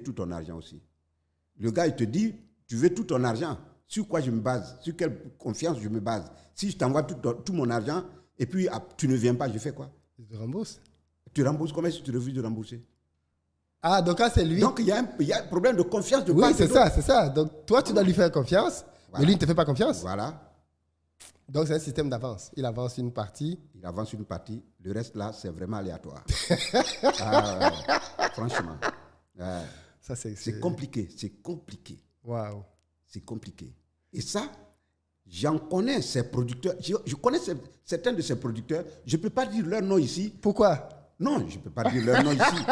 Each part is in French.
tout ton argent aussi. Le gars, il te dit, tu veux tout ton argent. Sur quoi je me base? Sur quelle confiance je me base? Si je t'envoie tout mon argent et puis tu ne viens pas, je fais quoi? Il te rembourse. Tu rembourses comment si tu refuses de rembourser? Ah, donc là, c'est lui. Donc, il y a un problème de confiance de Oui, part et c'est d'autre. ça, c'est ça. Donc, toi, tu dois lui faire confiance, Voilà. mais lui, il ne te fait pas confiance. Voilà. Donc, c'est un système d'avance. Il avance une partie. Il avance une partie. Le reste, là, c'est vraiment aléatoire. Franchement. Ça, C'est compliqué. C'est compliqué. Waouh. C'est compliqué. Et ça, j'en connais ces producteurs. Je connais certains de ces producteurs. Je ne peux pas dire leur nom ici. Pourquoi? Non, je ne peux pas dire leur nom ici.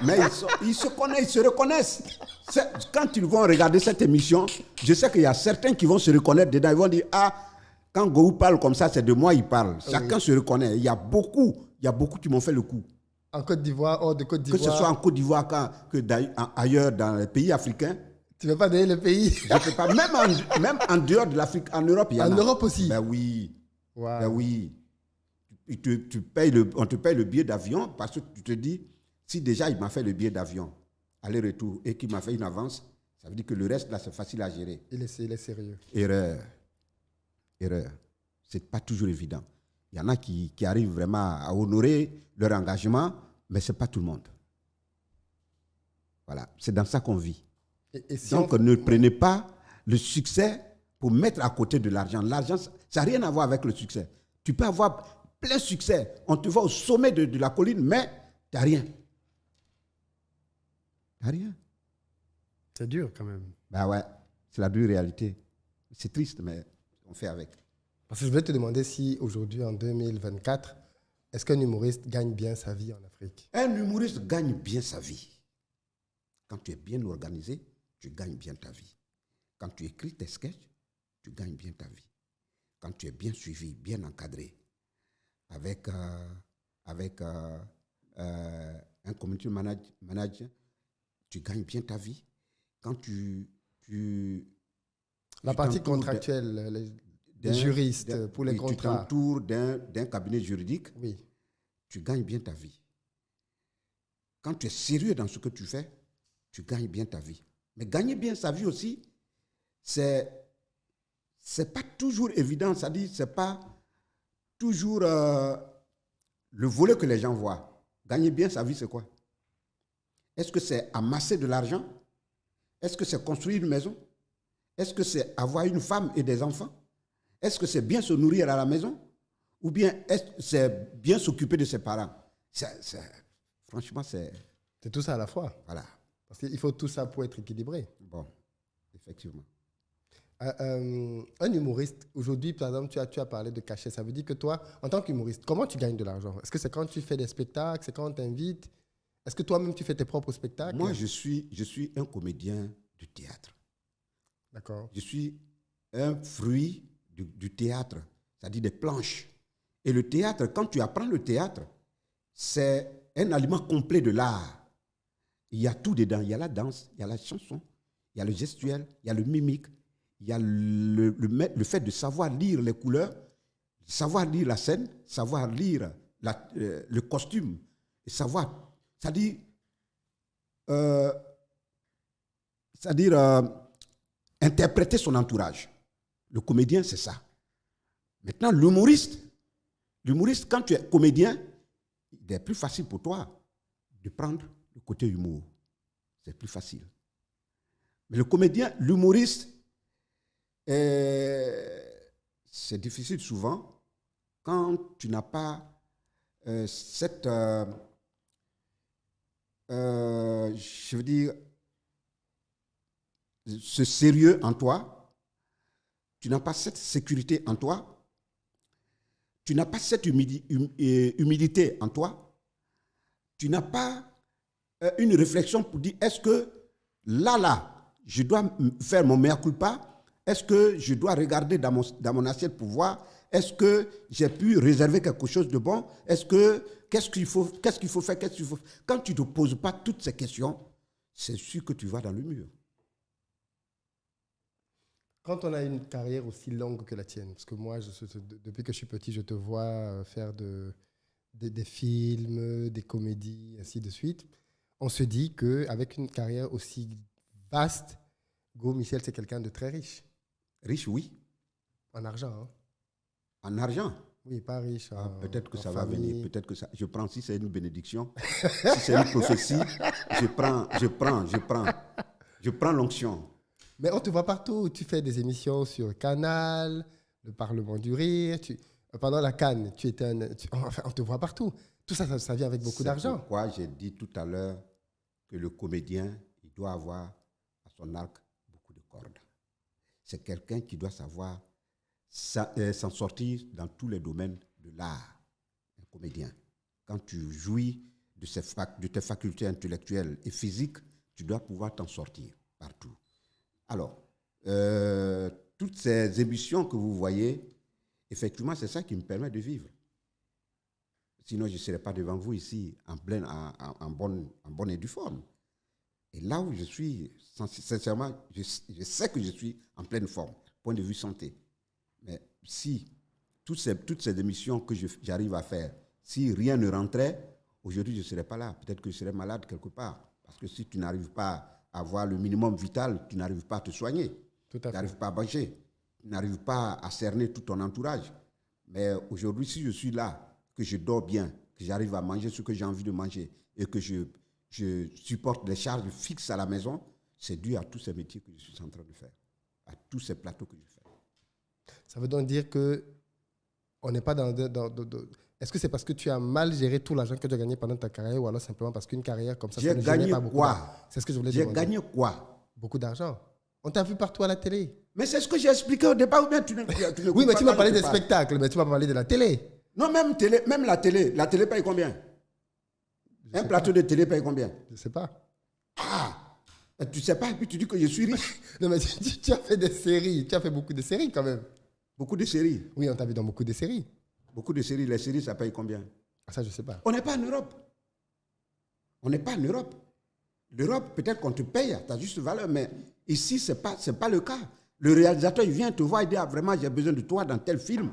Mais ils se connaissent, ils se reconnaissent. Quand ils vont regarder cette émission, je sais qu'il y a certains qui vont se reconnaître dedans. Ils vont dire, ah, quand Gou parle comme ça, c'est de moi il parle. Chacun se reconnaît. Il y a beaucoup qui m'ont fait le coup. En Côte d'Ivoire, hors de Côte d'Ivoire. Que ce soit en Côte d'Ivoire ailleurs dans les pays africains. Tu ne veux pas donner le pays? Je ne peux pas. Même en dehors de l'Afrique, en Europe, il y en a. En Europe aussi? Ben oui. Wow. Ben oui. On te paye le billet d'avion parce que tu te dis, si déjà il m'a fait le billet d'avion, aller-retour, et qu'il m'a fait une avance, ça veut dire que le reste, là, c'est facile à gérer. Il est sérieux. Erreur. C'est pas toujours évident. Il y en a qui arrivent vraiment à honorer leur engagement, mais ce n'est pas tout le monde. Voilà. C'est dans ça qu'on vit. Donc, ne prenez pas le succès pour mettre à côté de l'argent. L'argent, ça n'a rien à voir avec le succès. Tu peux avoir plein succès. On te voit au sommet de la colline, mais tu n'as rien. Tu n'as rien. C'est dur quand même. Ben ouais, c'est la dure réalité. C'est triste, mais on fait avec. Parce que je voulais te demander si aujourd'hui, en 2024, est-ce qu'un humoriste gagne bien sa vie en Afrique? Un humoriste gagne bien sa vie. Quand tu es bien organisé, tu gagnes bien ta vie. Quand tu écris tes sketchs, tu gagnes bien ta vie. Quand tu es bien suivi, bien encadré, avec un community manager, tu gagnes bien ta vie. Quand la partie contractuelle, des juristes pour les contrats. Tu t'entoures d'un cabinet juridique, oui. Tu gagnes bien ta vie. Quand tu es sérieux dans ce que tu fais, tu gagnes bien ta vie. Mais gagner bien sa vie aussi, c'est pas toujours évident. C'est-à-dire, c'est pas toujours le volet que les gens voient. Gagner bien sa vie, c'est quoi? Est-ce que c'est amasser de l'argent? Est-ce que c'est construire une maison? Est-ce que c'est avoir une femme et des enfants? Est-ce que c'est bien se nourrir à la maison? Ou bien est-ce que c'est bien s'occuper de ses parents? Franchement, c'est... C'est tout ça à la fois. Voilà. Parce qu'il faut tout ça pour être équilibré. Bon, effectivement. Un humoriste, aujourd'hui, par exemple, tu as parlé de cachet. Ça veut dire que toi, en tant qu'humoriste, comment tu gagnes de l'argent? Est-ce que c'est quand tu fais des spectacles? C'est quand on t'invite? Est-ce que toi-même, tu fais tes propres spectacles? Moi, je suis un comédien du théâtre. D'accord. Je suis un fruit du théâtre, c'est-à-dire des planches. Et le théâtre, quand tu apprends le théâtre, c'est un aliment complet de l'art. Il y a tout dedans. Il y a la danse, il y a la chanson, il y a le gestuel, il y a le mimique, il y a le fait de savoir lire les couleurs, savoir lire la scène, savoir lire le costume, et savoir, c'est-à-dire interpréter son entourage. Le comédien, c'est ça. Maintenant, l'humoriste, quand tu es comédien, il est plus facile pour toi de prendre le côté humour. C'est plus facile. Mais le comédien, l'humoriste, c'est difficile souvent quand tu n'as pas je veux dire, ce sérieux en toi. Tu n'as pas cette sécurité en toi. Tu n'as pas cette humilité en toi. Tu n'as pas une réflexion pour dire, est-ce que là, je dois faire mon mea culpa? Est-ce que je dois regarder dans mon assiette pour voir? Est-ce que j'ai pu réserver quelque chose de bon? Qu'est-ce qu'il faut faire? Quand tu ne te poses pas toutes ces questions, c'est sûr que tu vas dans le mur. Quand on a une carrière aussi longue que la tienne, parce que moi, depuis que je suis petit, je te vois faire des films, des comédies, ainsi de suite. on se dit qu'avec une carrière aussi vaste, Go Michel, c'est quelqu'un de très riche. Riche, oui. En argent, hein? En argent. Oui, pas riche. Peut-être que en ça va famille. venir. Peut-être que ça. Je prends, si c'est une bénédiction, si c'est une prophétie, je prends l'onction. Mais on te voit partout. Tu fais des émissions sur Canal, le Parlement du Rire. Pendant la Cannes, enfin, on te voit partout. Tout ça, ça vient avec beaucoup d'argent. C'est pourquoi j'ai dit tout à l'heure que le comédien, il doit avoir à son arc beaucoup de cordes. C'est quelqu'un qui doit savoir s'en sortir dans tous les domaines de l'art. Un comédien. Quand tu jouis de tes facultés intellectuelles et physiques, tu dois pouvoir t'en sortir partout. Alors, toutes ces émissions que vous voyez, effectivement, c'est ça qui me permet de vivre. Sinon, je ne serais pas devant vous ici en bonne et due forme. Et là où je suis, sincèrement, je sais que je suis en pleine forme, point de vue santé. Mais si toutes ces émissions que j'arrive à faire, si rien ne rentrait, aujourd'hui, je ne serais pas là. Peut-être que je serais malade quelque part. Parce que si tu n'arrives pas à avoir le minimum vital, tu n'arrives pas à te soigner. Tout à fait. Tu n'arrives pas à manger. Tu n'arrives pas à cerner tout ton entourage. Mais aujourd'hui, si je suis là, que je dors bien, que j'arrive à manger ce que j'ai envie de manger et que je supporte les charges fixes à la maison, c'est dû à tous ces métiers que je suis en train de faire, à tous ces plateaux que je fais. Ça veut donc dire que on n'est pas dans... Est-ce que c'est parce que tu as mal géré tout l'argent que tu as gagné pendant ta carrière ou alors simplement parce qu'une carrière comme ça, ça ne génère pas beaucoup d'argent? C'est ce que je voulais demander. J'ai gagné quoi? Beaucoup d'argent. On t'a vu partout à la télé. Mais c'est ce que j'ai expliqué au départ ou bien tu ne oui, mais tu m'as parlé des spectacles, mais tu m'as parlé de la télé. Non, même la télé paye combien? Un plateau de télé paye combien? Je ne sais pas. Ah, tu ne sais pas et puis tu dis que je suis riche. Non, mais tu as fait des séries, tu as fait beaucoup de séries quand même. Beaucoup de séries? Oui, on t'a vu dans beaucoup de séries. Beaucoup de séries, les séries, ça paye combien? Ça, je ne sais pas. On n'est pas en Europe. On n'est pas en Europe. L'Europe, peut-être qu'on te paye à ta juste valeur, mais ici, ce n'est pas le cas. Le réalisateur, il vient te voir et dit, ah, vraiment, j'ai besoin de toi dans tel film.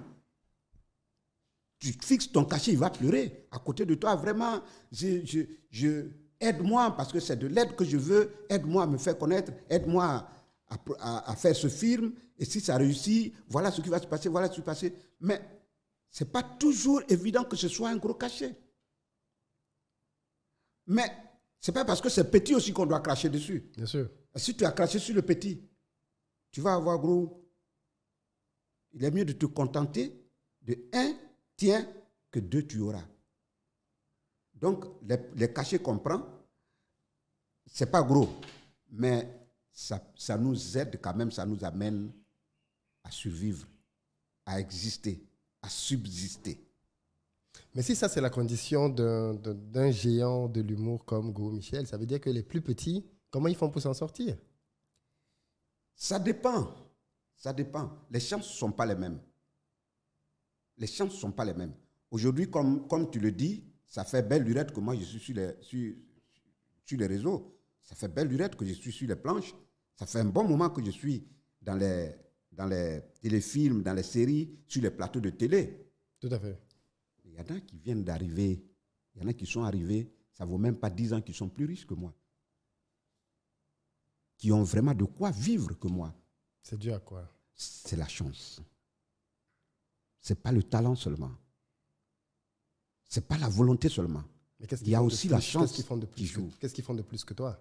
Tu fixes ton cachet, il va pleurer. À côté de toi, vraiment, aide-moi, parce que c'est de l'aide que je veux, aide-moi à me faire connaître, aide-moi à faire ce film, et si ça réussit, voilà ce qui va se passer, voilà ce qui va se passer. Mais ce n'est pas toujours évident que ce soit un gros cachet. Mais ce n'est pas parce que c'est petit aussi qu'on doit cracher dessus. Bien sûr. Si tu as craché sur le petit, tu vas avoir gros. Il est mieux de te contenter de un tien que deux tu auras. Donc, les cachets qu'on prend, ce n'est pas gros, mais ça nous aide quand même, ça nous amène à survivre, à exister, à subsister. Mais si ça, c'est la condition d'un géant de l'humour comme Go Michel, ça veut dire que les plus petits, comment ils font pour s'en sortir? Ça dépend. Ça dépend. Les chances ne sont pas les mêmes. Les chances ne sont pas les mêmes. Aujourd'hui, comme tu le dis, ça fait belle lurette que moi, je suis sur les réseaux. Ça fait belle lurette que je suis sur les planches. Ça fait un bon moment que je suis dans les téléfilms, dans les séries, sur les plateaux de télé. Tout à fait. Il y en a qui viennent d'arriver. Il y en a qui sont arrivés, ça ne vaut même pas 10 ans, qui sont plus riches que moi. Qui ont vraiment de quoi vivre que moi. C'est dû à quoi? C'est la chance. Ce n'est pas le talent seulement. Ce n'est pas la volonté seulement. Mais qu'est-ce Il y a aussi la chance qui joue. Qu'est-ce qu'ils font de plus que toi?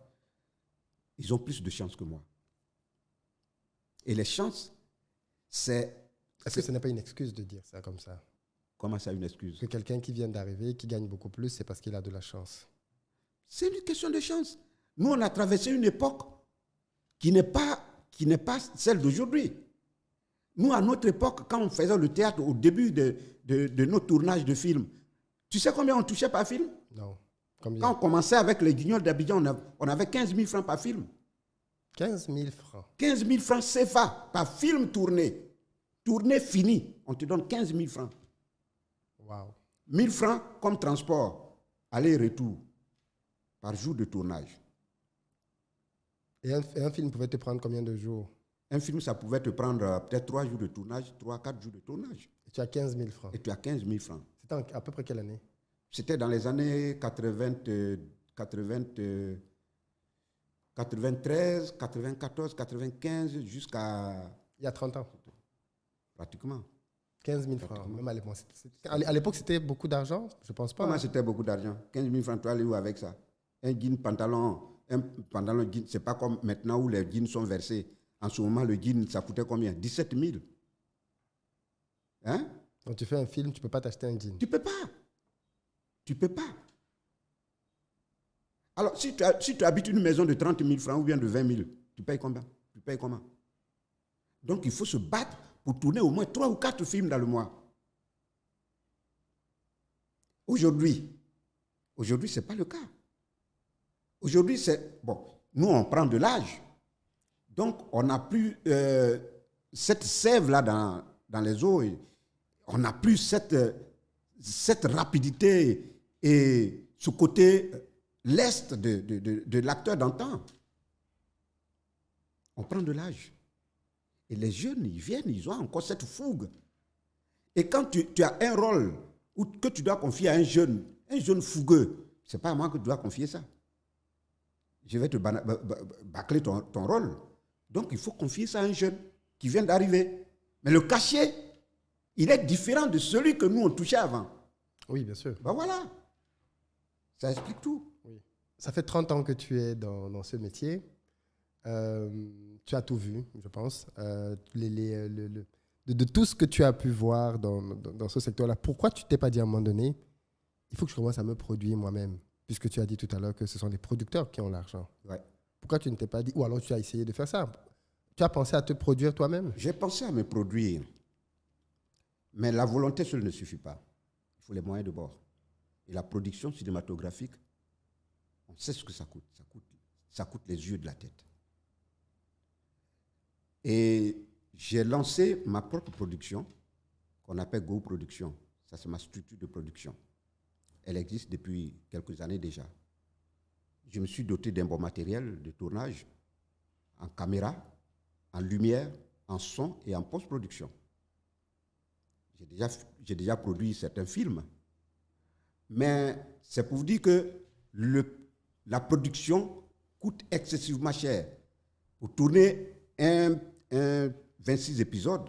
Ils ont plus de chance que moi. Et les chances, c'est... Est-ce que ce n'est pas une excuse de dire ça comme ça? Comment ça, une excuse? Que quelqu'un qui vient d'arriver, qui gagne beaucoup plus, c'est parce qu'il a de la chance. C'est une question de chance. Nous, on a traversé une époque qui n'est pas celle d'aujourd'hui. Nous, à notre époque, quand on faisait le théâtre au début de nos tournages de films, tu sais combien on touchait par film? Non. Combien? Quand on commençait avec les Guignols d'Abidjan, on avait 15 000 francs par film. 15 000 francs. 15 000 francs CFA par film tourné. Tourné fini. On te donne 15 000 francs. Wow. 1 000 francs comme transport, aller et retour, par jour de tournage. Et un film pouvait te prendre combien de jours? Un film, ça pouvait te prendre peut-être 3 jours de tournage, 3-4 jours de tournage. Et tu as 15 000 francs. Et tu as 15 000 francs. C'était à peu près quelle année? C'était dans les années 93, 94, 95, jusqu'à... Il y a 30 ans. Pratiquement. 15 000 francs. Même à l'époque, c'était beaucoup d'argent? Je ne pense pas. Comment c'était beaucoup d'argent? 15 000 francs, tu vas aller où avec ça? Un jean, pantalon jean, c'est pas comme maintenant où les jeans sont versés. En ce moment, le jean, ça coûtait combien? 17 000. Hein? Quand tu fais un film, tu ne peux pas t'acheter un jean. Tu ne peux pas. Tu ne peux pas. Alors, si tu habites une maison de 30 000 francs ou bien de 20 000, tu payes combien? Tu payes comment? Donc, il faut se battre pour tourner au moins 3 ou 4 films dans le mois. Aujourd'hui, ce n'est pas le cas. Aujourd'hui, c'est... Bon, nous, on prend de l'âge. Donc, on n'a plus cette sève-là dans les os. On n'a plus cette rapidité et ce côté leste de l'acteur d'antan. On prend de l'âge. Et les jeunes, ils viennent, ils ont encore cette fougue. Et quand tu as un rôle que tu dois confier à un jeune fougueux, ce n'est pas à moi que tu dois confier ça. Je vais te bâcler ton rôle. Donc, il faut confier ça à un jeune qui vient d'arriver. Mais le cachet, il est différent de celui que nous, on touchait avant. Oui, bien sûr. Ben voilà. Ça explique tout. Oui. Ça fait 30 ans que tu es dans ce métier. Tu as tout vu, je pense. De tout ce que tu as pu voir dans ce secteur-là, pourquoi tu ne t'es pas dit à un moment donné, il faut que je commence à me produire moi-même, puisque tu as dit tout à l'heure que ce sont les producteurs qui ont l'argent. Ouais. Pourquoi tu ne t'es pas dit, ou alors tu as essayé de faire ça? Tu as pensé à te produire toi-même? J'ai pensé à me produire. Mais la volonté seule ne suffit pas. Il faut les moyens de bord. Et la production cinématographique, on sait ce que ça coûte. Ça coûte les yeux de la tête. Et j'ai lancé ma propre production, qu'on appelle Go Production. Ça, c'est ma structure de production. Elle existe depuis quelques années déjà. Je me suis doté d'un bon matériel de tournage, en caméra, en lumière, en son et en post-production. J'ai déjà produit certains films. Mais c'est pour vous dire que la production coûte excessivement cher. Pour tourner un 26 épisodes,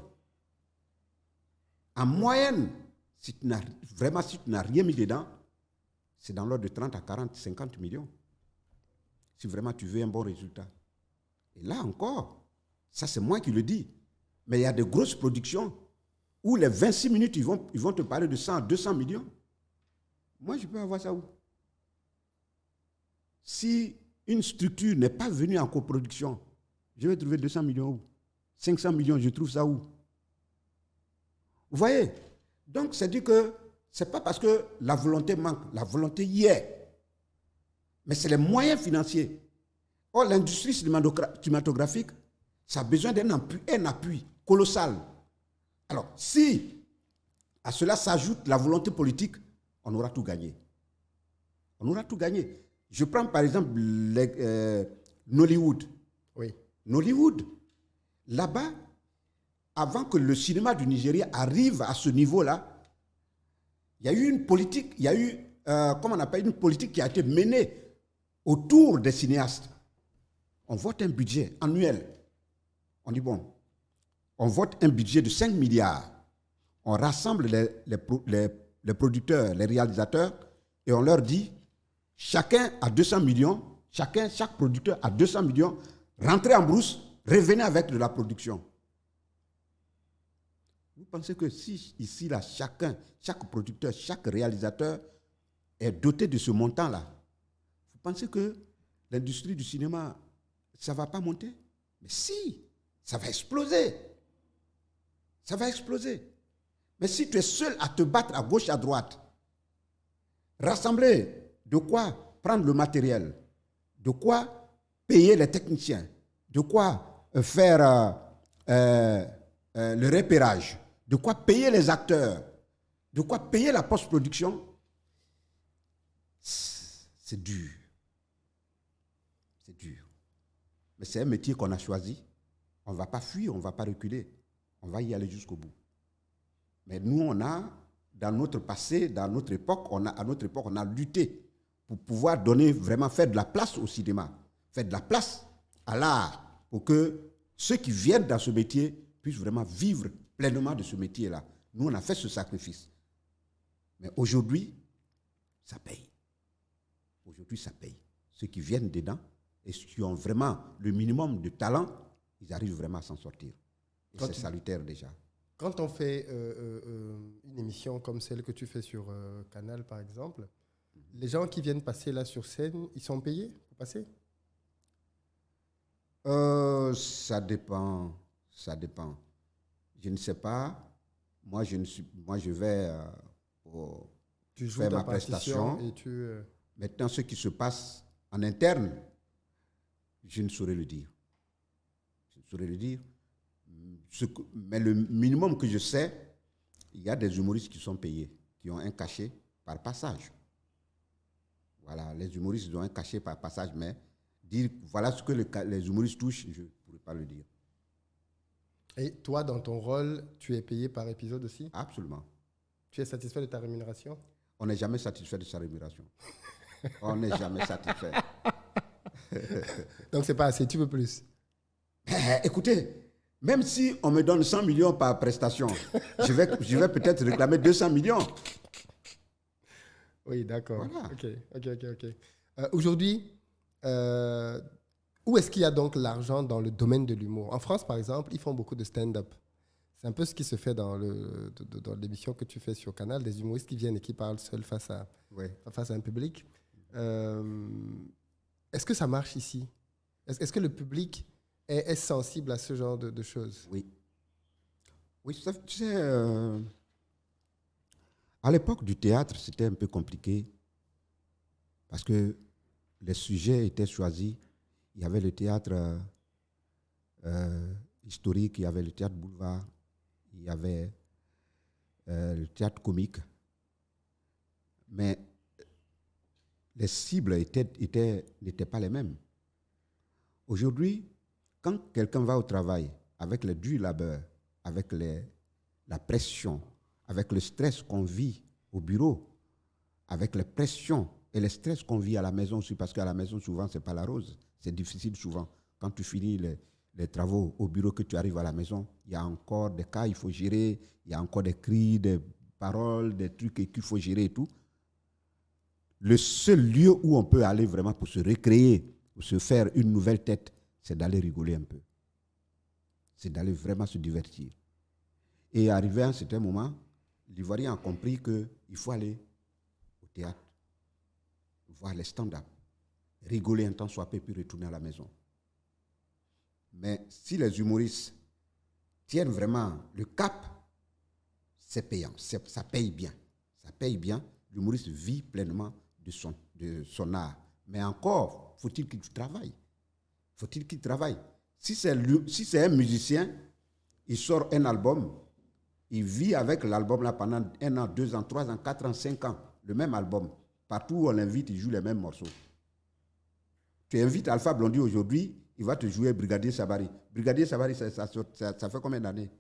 en moyenne, si tu n'as rien mis dedans, c'est dans l'ordre de 30 à 40, 50 millions. Si vraiment tu veux un bon résultat. Et là encore, ça c'est moi qui le dis, mais il y a de grosses productions où les 26 minutes, ils vont te parler de 100 à 200 millions. Moi, je peux avoir ça où? Si une structure n'est pas venue en coproduction, je vais trouver 200 millions où? 500 millions, je trouve ça où? Vous voyez? Donc, c'est-à-dire que ce n'est pas parce que la volonté manque. La volonté y est. Mais c'est les moyens financiers. Or, l'industrie cinématographique, ça a besoin d'un appui colossal. Alors, si à cela s'ajoute la volonté politique, on aura tout gagné. On aura tout gagné. Je prends par exemple Nollywood. Oui. Nollywood, là-bas, avant que le cinéma du Nigeria arrive à ce niveau-là, il y a eu une politique, une politique qui a été menée autour des cinéastes. On vote un budget annuel. On dit bon, on vote un budget de 5 milliards. On rassemble les producteurs, les réalisateurs, et on leur dit, chacun a 200 millions, chaque producteur a 200 millions, rentrez en brousse, revenez avec de la production. Vous pensez que si ici, là, chaque producteur, chaque réalisateur est doté de ce montant-là, vous pensez que l'industrie du cinéma, ça ne va pas monter? Mais si, ça va exploser. Ça va exploser. Mais si tu es seul à te battre à gauche, à droite, rassembler de quoi prendre le matériel, de quoi payer les techniciens, de quoi faire le repérage, de quoi payer les acteurs, de quoi payer la post-production, c'est dur. C'est dur. Mais c'est un métier qu'on a choisi. On ne va pas fuir, on ne va pas reculer. On va y aller jusqu'au bout. Mais nous, on a, dans notre passé, à notre époque, on a lutté pour pouvoir donner, vraiment faire de la place au cinéma, faire de la place à l'art, pour que ceux qui viennent dans ce métier puissent vraiment vivre pleinement de ce métier-là. Nous, on a fait ce sacrifice. Mais aujourd'hui, ça paye. Aujourd'hui, ça paye. Ceux qui viennent dedans et ceux qui ont vraiment le minimum de talent, ils arrivent vraiment à s'en sortir. Et c'est salutaire déjà. Quand on fait une émission comme celle que tu fais sur Canal, par exemple, les gens qui viennent passer là sur scène, ils sont payés pour passer? Ça dépend. Ça dépend. Je ne sais pas. Moi, je vais faire ma prestation. Et tu, Maintenant, ce qui se passe en interne, je ne saurais le dire. Je ne saurais le dire. Mais le minimum que je sais, il y a des humoristes qui sont payés, qui ont un cachet par passage. Voilà, les humoristes ont un cachet par passage, mais dire voilà ce que les humoristes touchent, je ne pourrais pas le dire. Et toi, dans ton rôle, tu es payé par épisode aussi? Absolument. Tu es satisfait de ta rémunération? On n'est jamais satisfait de sa rémunération. On n'est jamais satisfait. Donc, c'est pas assez, tu veux plus? Écoutez, même si on me donne 100 millions par prestation, je vais peut-être réclamer 200 millions. Oui, d'accord. Voilà. Ok. Aujourd'hui, où est-ce qu'il y a donc l'argent dans le domaine de l'humour? En France, par exemple, ils font beaucoup de stand-up. C'est un peu ce qui se fait dans l'émission que tu fais sur Canal, des humoristes qui viennent et qui parlent seuls face à un public. Est-ce que ça marche ici? Est-ce que le public est sensible à ce genre de choses? Oui. Oui, tu sais, à l'époque du théâtre, c'était un peu compliqué parce que les sujets étaient choisis. Il y avait le théâtre historique, il y avait le théâtre boulevard, il y avait le théâtre comique. Mais les cibles n'étaient pas les mêmes. Aujourd'hui, quand quelqu'un va au travail avec le dur labeur, avec la pression, avec le stress qu'on vit au bureau, avec les pressions et le stress qu'on vit à la maison aussi, parce qu'à la maison, souvent, ce n'est pas la rose. C'est difficile souvent. Quand tu finis les travaux au bureau, que tu arrives à la maison, il y a encore des cas, il faut gérer, il y a encore des cris, des paroles, des trucs qu'il faut gérer et tout. Le seul lieu où on peut aller vraiment pour se recréer, pour se faire une nouvelle tête, c'est d'aller rigoler un peu. C'est d'aller vraiment se divertir. Et arrivé à un certain moment, l'Ivoirien a compris qu'il faut aller au théâtre, voir les stand-up, rigoler un temps soit peu, puis retourner à la maison. Mais si les humoristes tiennent vraiment le cap, c'est payant, ça paye bien. Ça paye bien, l'humoriste vit pleinement de son art. Mais encore, faut-il qu'il travaille. Faut-il qu'il travaille. Si c'est un musicien, il sort un album, il vit avec l'album là pendant 1 an, 2 ans, 3 ans, 4 ans, 5 ans, le même album. Partout où on l'invite, il joue les mêmes morceaux. Tu invites Alpha Blondy aujourd'hui, il va te jouer Brigadier Sabari. Brigadier Sabari, ça fait combien d'années?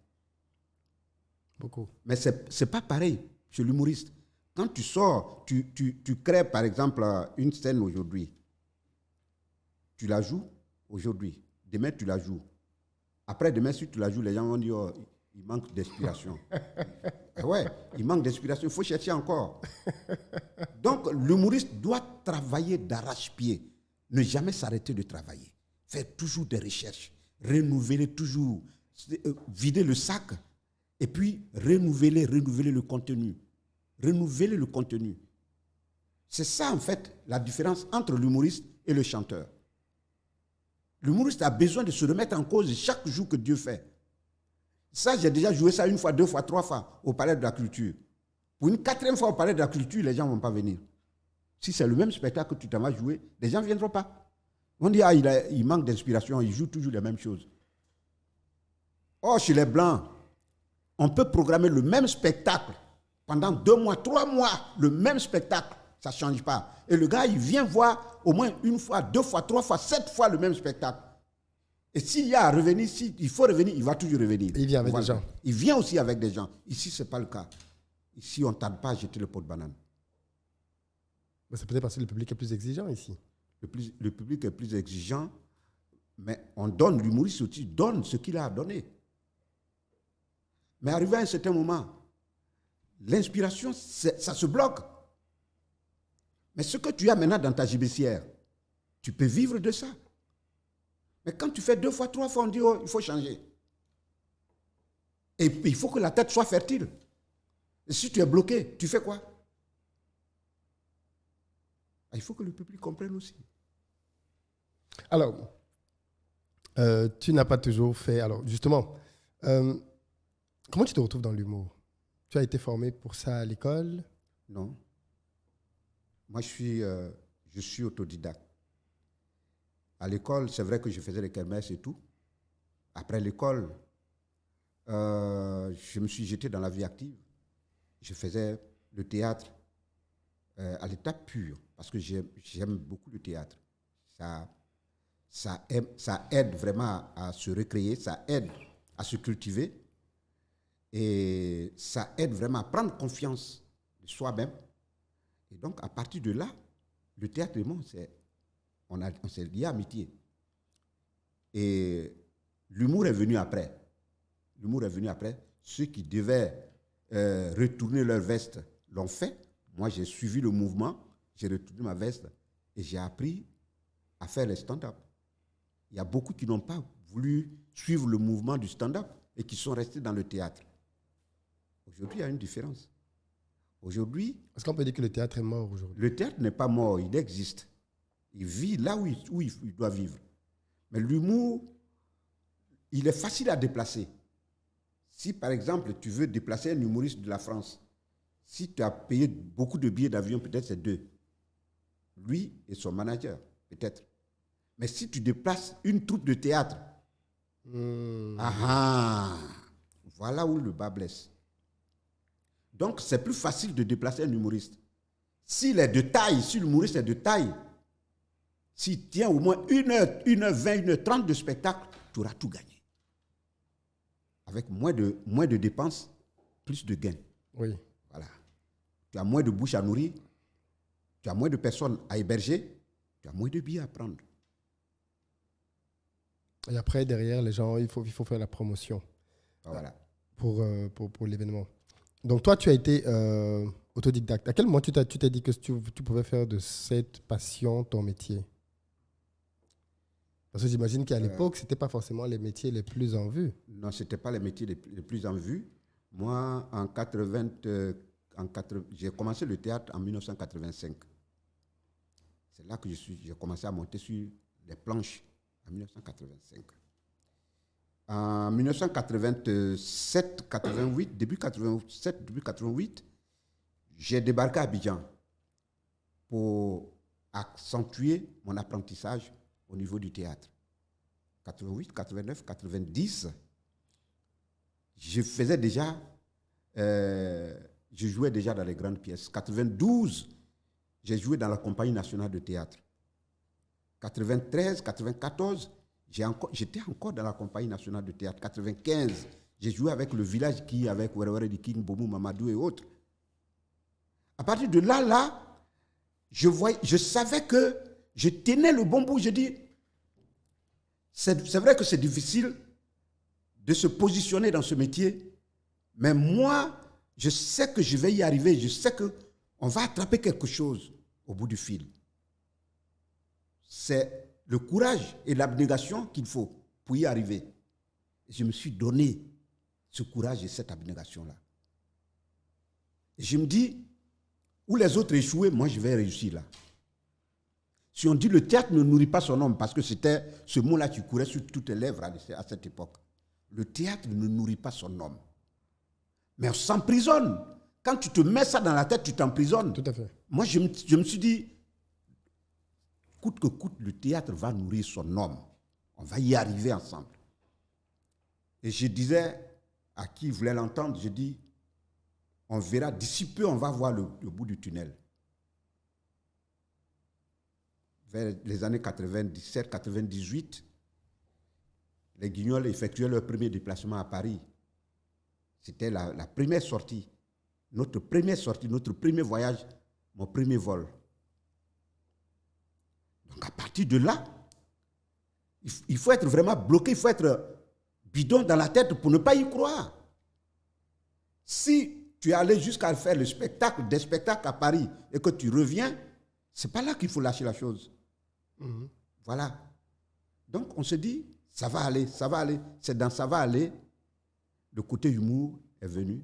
Beaucoup. Mais ce n'est pas pareil chez l'humoriste. Quand tu sors, tu crées par exemple une scène aujourd'hui. Tu la joues aujourd'hui. Demain, tu la joues. Après, demain, si tu la joues, les gens vont dire, oh, il manque d'inspiration. Ouais, il manque d'inspiration, il faut chercher encore. Donc, l'humoriste doit travailler d'arrache-pied. Ne jamais s'arrêter de travailler. Faire toujours des recherches. Renouveler toujours. Vider le sac. Et puis, renouveler le contenu. Renouveler le contenu. C'est ça, en fait, la différence entre l'humoriste et le chanteur. L'humoriste a besoin de se remettre en cause chaque jour que Dieu fait. Ça, j'ai déjà joué ça 1 fois, 2 fois, 3 fois au Palais de la Culture. Pour une 4e fois au Palais de la Culture, les gens ne vont pas venir. Si c'est le même spectacle que tu t'en vas jouer, les gens ne viendront pas. On dit, il manque d'inspiration, il joue toujours les mêmes choses. Or, chez les Blancs, on peut programmer le même spectacle pendant 2 mois, 3 mois, le même spectacle. Ça ne change pas. Et le gars, il vient voir au moins 1 fois, 2 fois, 3 fois, 7 fois le même spectacle. Et s'il y a à revenir, s'il faut revenir, il va toujours revenir. Et il vient avec des gens. Il vient aussi avec des gens. Ici, ce n'est pas le cas. Ici, on ne tarde pas à jeter le pot de banane. Mais c'est peut-être parce que le public est plus exigeant ici. Le public est plus exigeant, mais on donne, l'humoriste aussi donne ce qu'il a à donner. Mais arrivé à un certain moment, l'inspiration, ça se bloque. Mais ce que tu as maintenant dans ta gibecière, tu peux vivre de ça. Mais quand tu fais 2 fois, 3 fois, on dit, oh, il faut changer. Et puis, il faut que la tête soit fertile. Et si tu es bloqué, tu fais quoi? Il faut que le public comprenne aussi. Alors, tu n'as pas toujours fait... Alors, justement, comment tu te retrouves dans l'humour? Tu as été formé pour ça à l'école? Non. Moi, je suis autodidacte. À l'école, c'est vrai que je faisais les kermesses et tout. Après l'école, je me suis jeté dans la vie active. Je faisais le théâtre à l'état pur, parce que j'aime beaucoup le théâtre. Ça aide vraiment à se recréer, ça aide à se cultiver, et ça aide vraiment à prendre confiance de soi-même. Et donc, à partir de là, le théâtre et moi, on s'est lié amitié. Et l'humour est venu après. L'humour est venu après. Ceux qui devaient retourner leur veste l'ont fait. Moi, j'ai suivi le mouvement, j'ai retourné ma veste et j'ai appris à faire le stand-up. Il y a beaucoup qui n'ont pas voulu suivre le mouvement du stand-up et qui sont restés dans le théâtre. Aujourd'hui, il y a une différence. Aujourd'hui... Est-ce qu'on peut dire que le théâtre est mort aujourd'hui? Le théâtre n'est pas mort, il existe. Il vit là où il doit vivre. Mais l'humour, il est facile à déplacer. Si, par exemple, tu veux déplacer un humoriste de la France, si tu as payé beaucoup de billets d'avion, peut-être c'est 2. Lui et son manager, peut-être. Mais si tu déplaces une troupe de théâtre, voilà où le bas blesse. Donc, c'est plus facile de déplacer un humoriste. S'il est de taille, si l'humoriste est de taille, s'il tient au moins 1h20, 1h30 de spectacle, tu auras tout gagné. Avec moins de dépenses, plus de gains. Oui. Voilà. Tu as moins de bouches à nourrir, tu as moins de personnes à héberger, tu as moins de billets à prendre. Et après, derrière, les gens, il faut faire la promotion. Voilà. Pour l'événement. Donc, toi, tu as été autodidacte. À quel moment tu t'es dit que tu pouvais faire de cette passion ton métier? Parce que j'imagine qu'à l'époque, ce n'était pas forcément les métiers les plus en vue. Non, ce n'était pas les métiers les plus en vue. Moi, j'ai commencé le théâtre en 1985. C'est là que j'ai commencé à monter sur les planches en 1985. En 1987, 88, début 88, j'ai débarqué à Abidjan pour accentuer mon apprentissage au niveau du théâtre. 88, 89, 90, je jouais déjà dans les grandes pièces. 92, j'ai joué dans la Compagnie nationale de théâtre. 93, 94, j'étais encore dans la Compagnie nationale de théâtre. 95, j'ai joué avec le Village Ki, avec Werewere di King, Bomu Mamadou et autres. À partir de là, je savais que je tenais le bon bout. Je dis, c'est vrai que c'est difficile de se positionner dans ce métier, mais moi, je sais que je vais y arriver. Je sais qu'on va attraper quelque chose au bout du fil. C'est le courage et l'abnégation qu'il faut pour y arriver. Je me suis donné ce courage et cette abnégation-là. Et je me dis, où les autres échouaient, moi je vais réussir là. Si on dit le théâtre ne nourrit pas son homme, parce que c'était ce mot-là qui courait sur toutes les lèvres à cette époque. Le théâtre ne nourrit pas son homme. Mais on s'emprisonne. Quand tu te mets ça dans la tête, tu t'emprisonnes. Tout à fait. Moi, je me suis dit, coûte que coûte, le théâtre va nourrir son homme. On va y arriver ensemble. Et je disais à qui voulait l'entendre, je dis, on verra, d'ici peu, on va voir le bout du tunnel. Vers les années 97, 98, les Guignols effectuaient leur premier déplacement à Paris. C'était la première sortie, notre première sortie, notre premier voyage, mon premier vol. Donc à partir de là, il faut être vraiment bloqué, il faut être bidon dans la tête pour ne pas y croire. Si tu es allé jusqu'à faire des spectacles à Paris et que tu reviens, c'est pas là qu'il faut lâcher la chose. Voilà. Donc on se dit, ça va aller, ça va aller. C'est dans ça va aller, le côté humour est venu.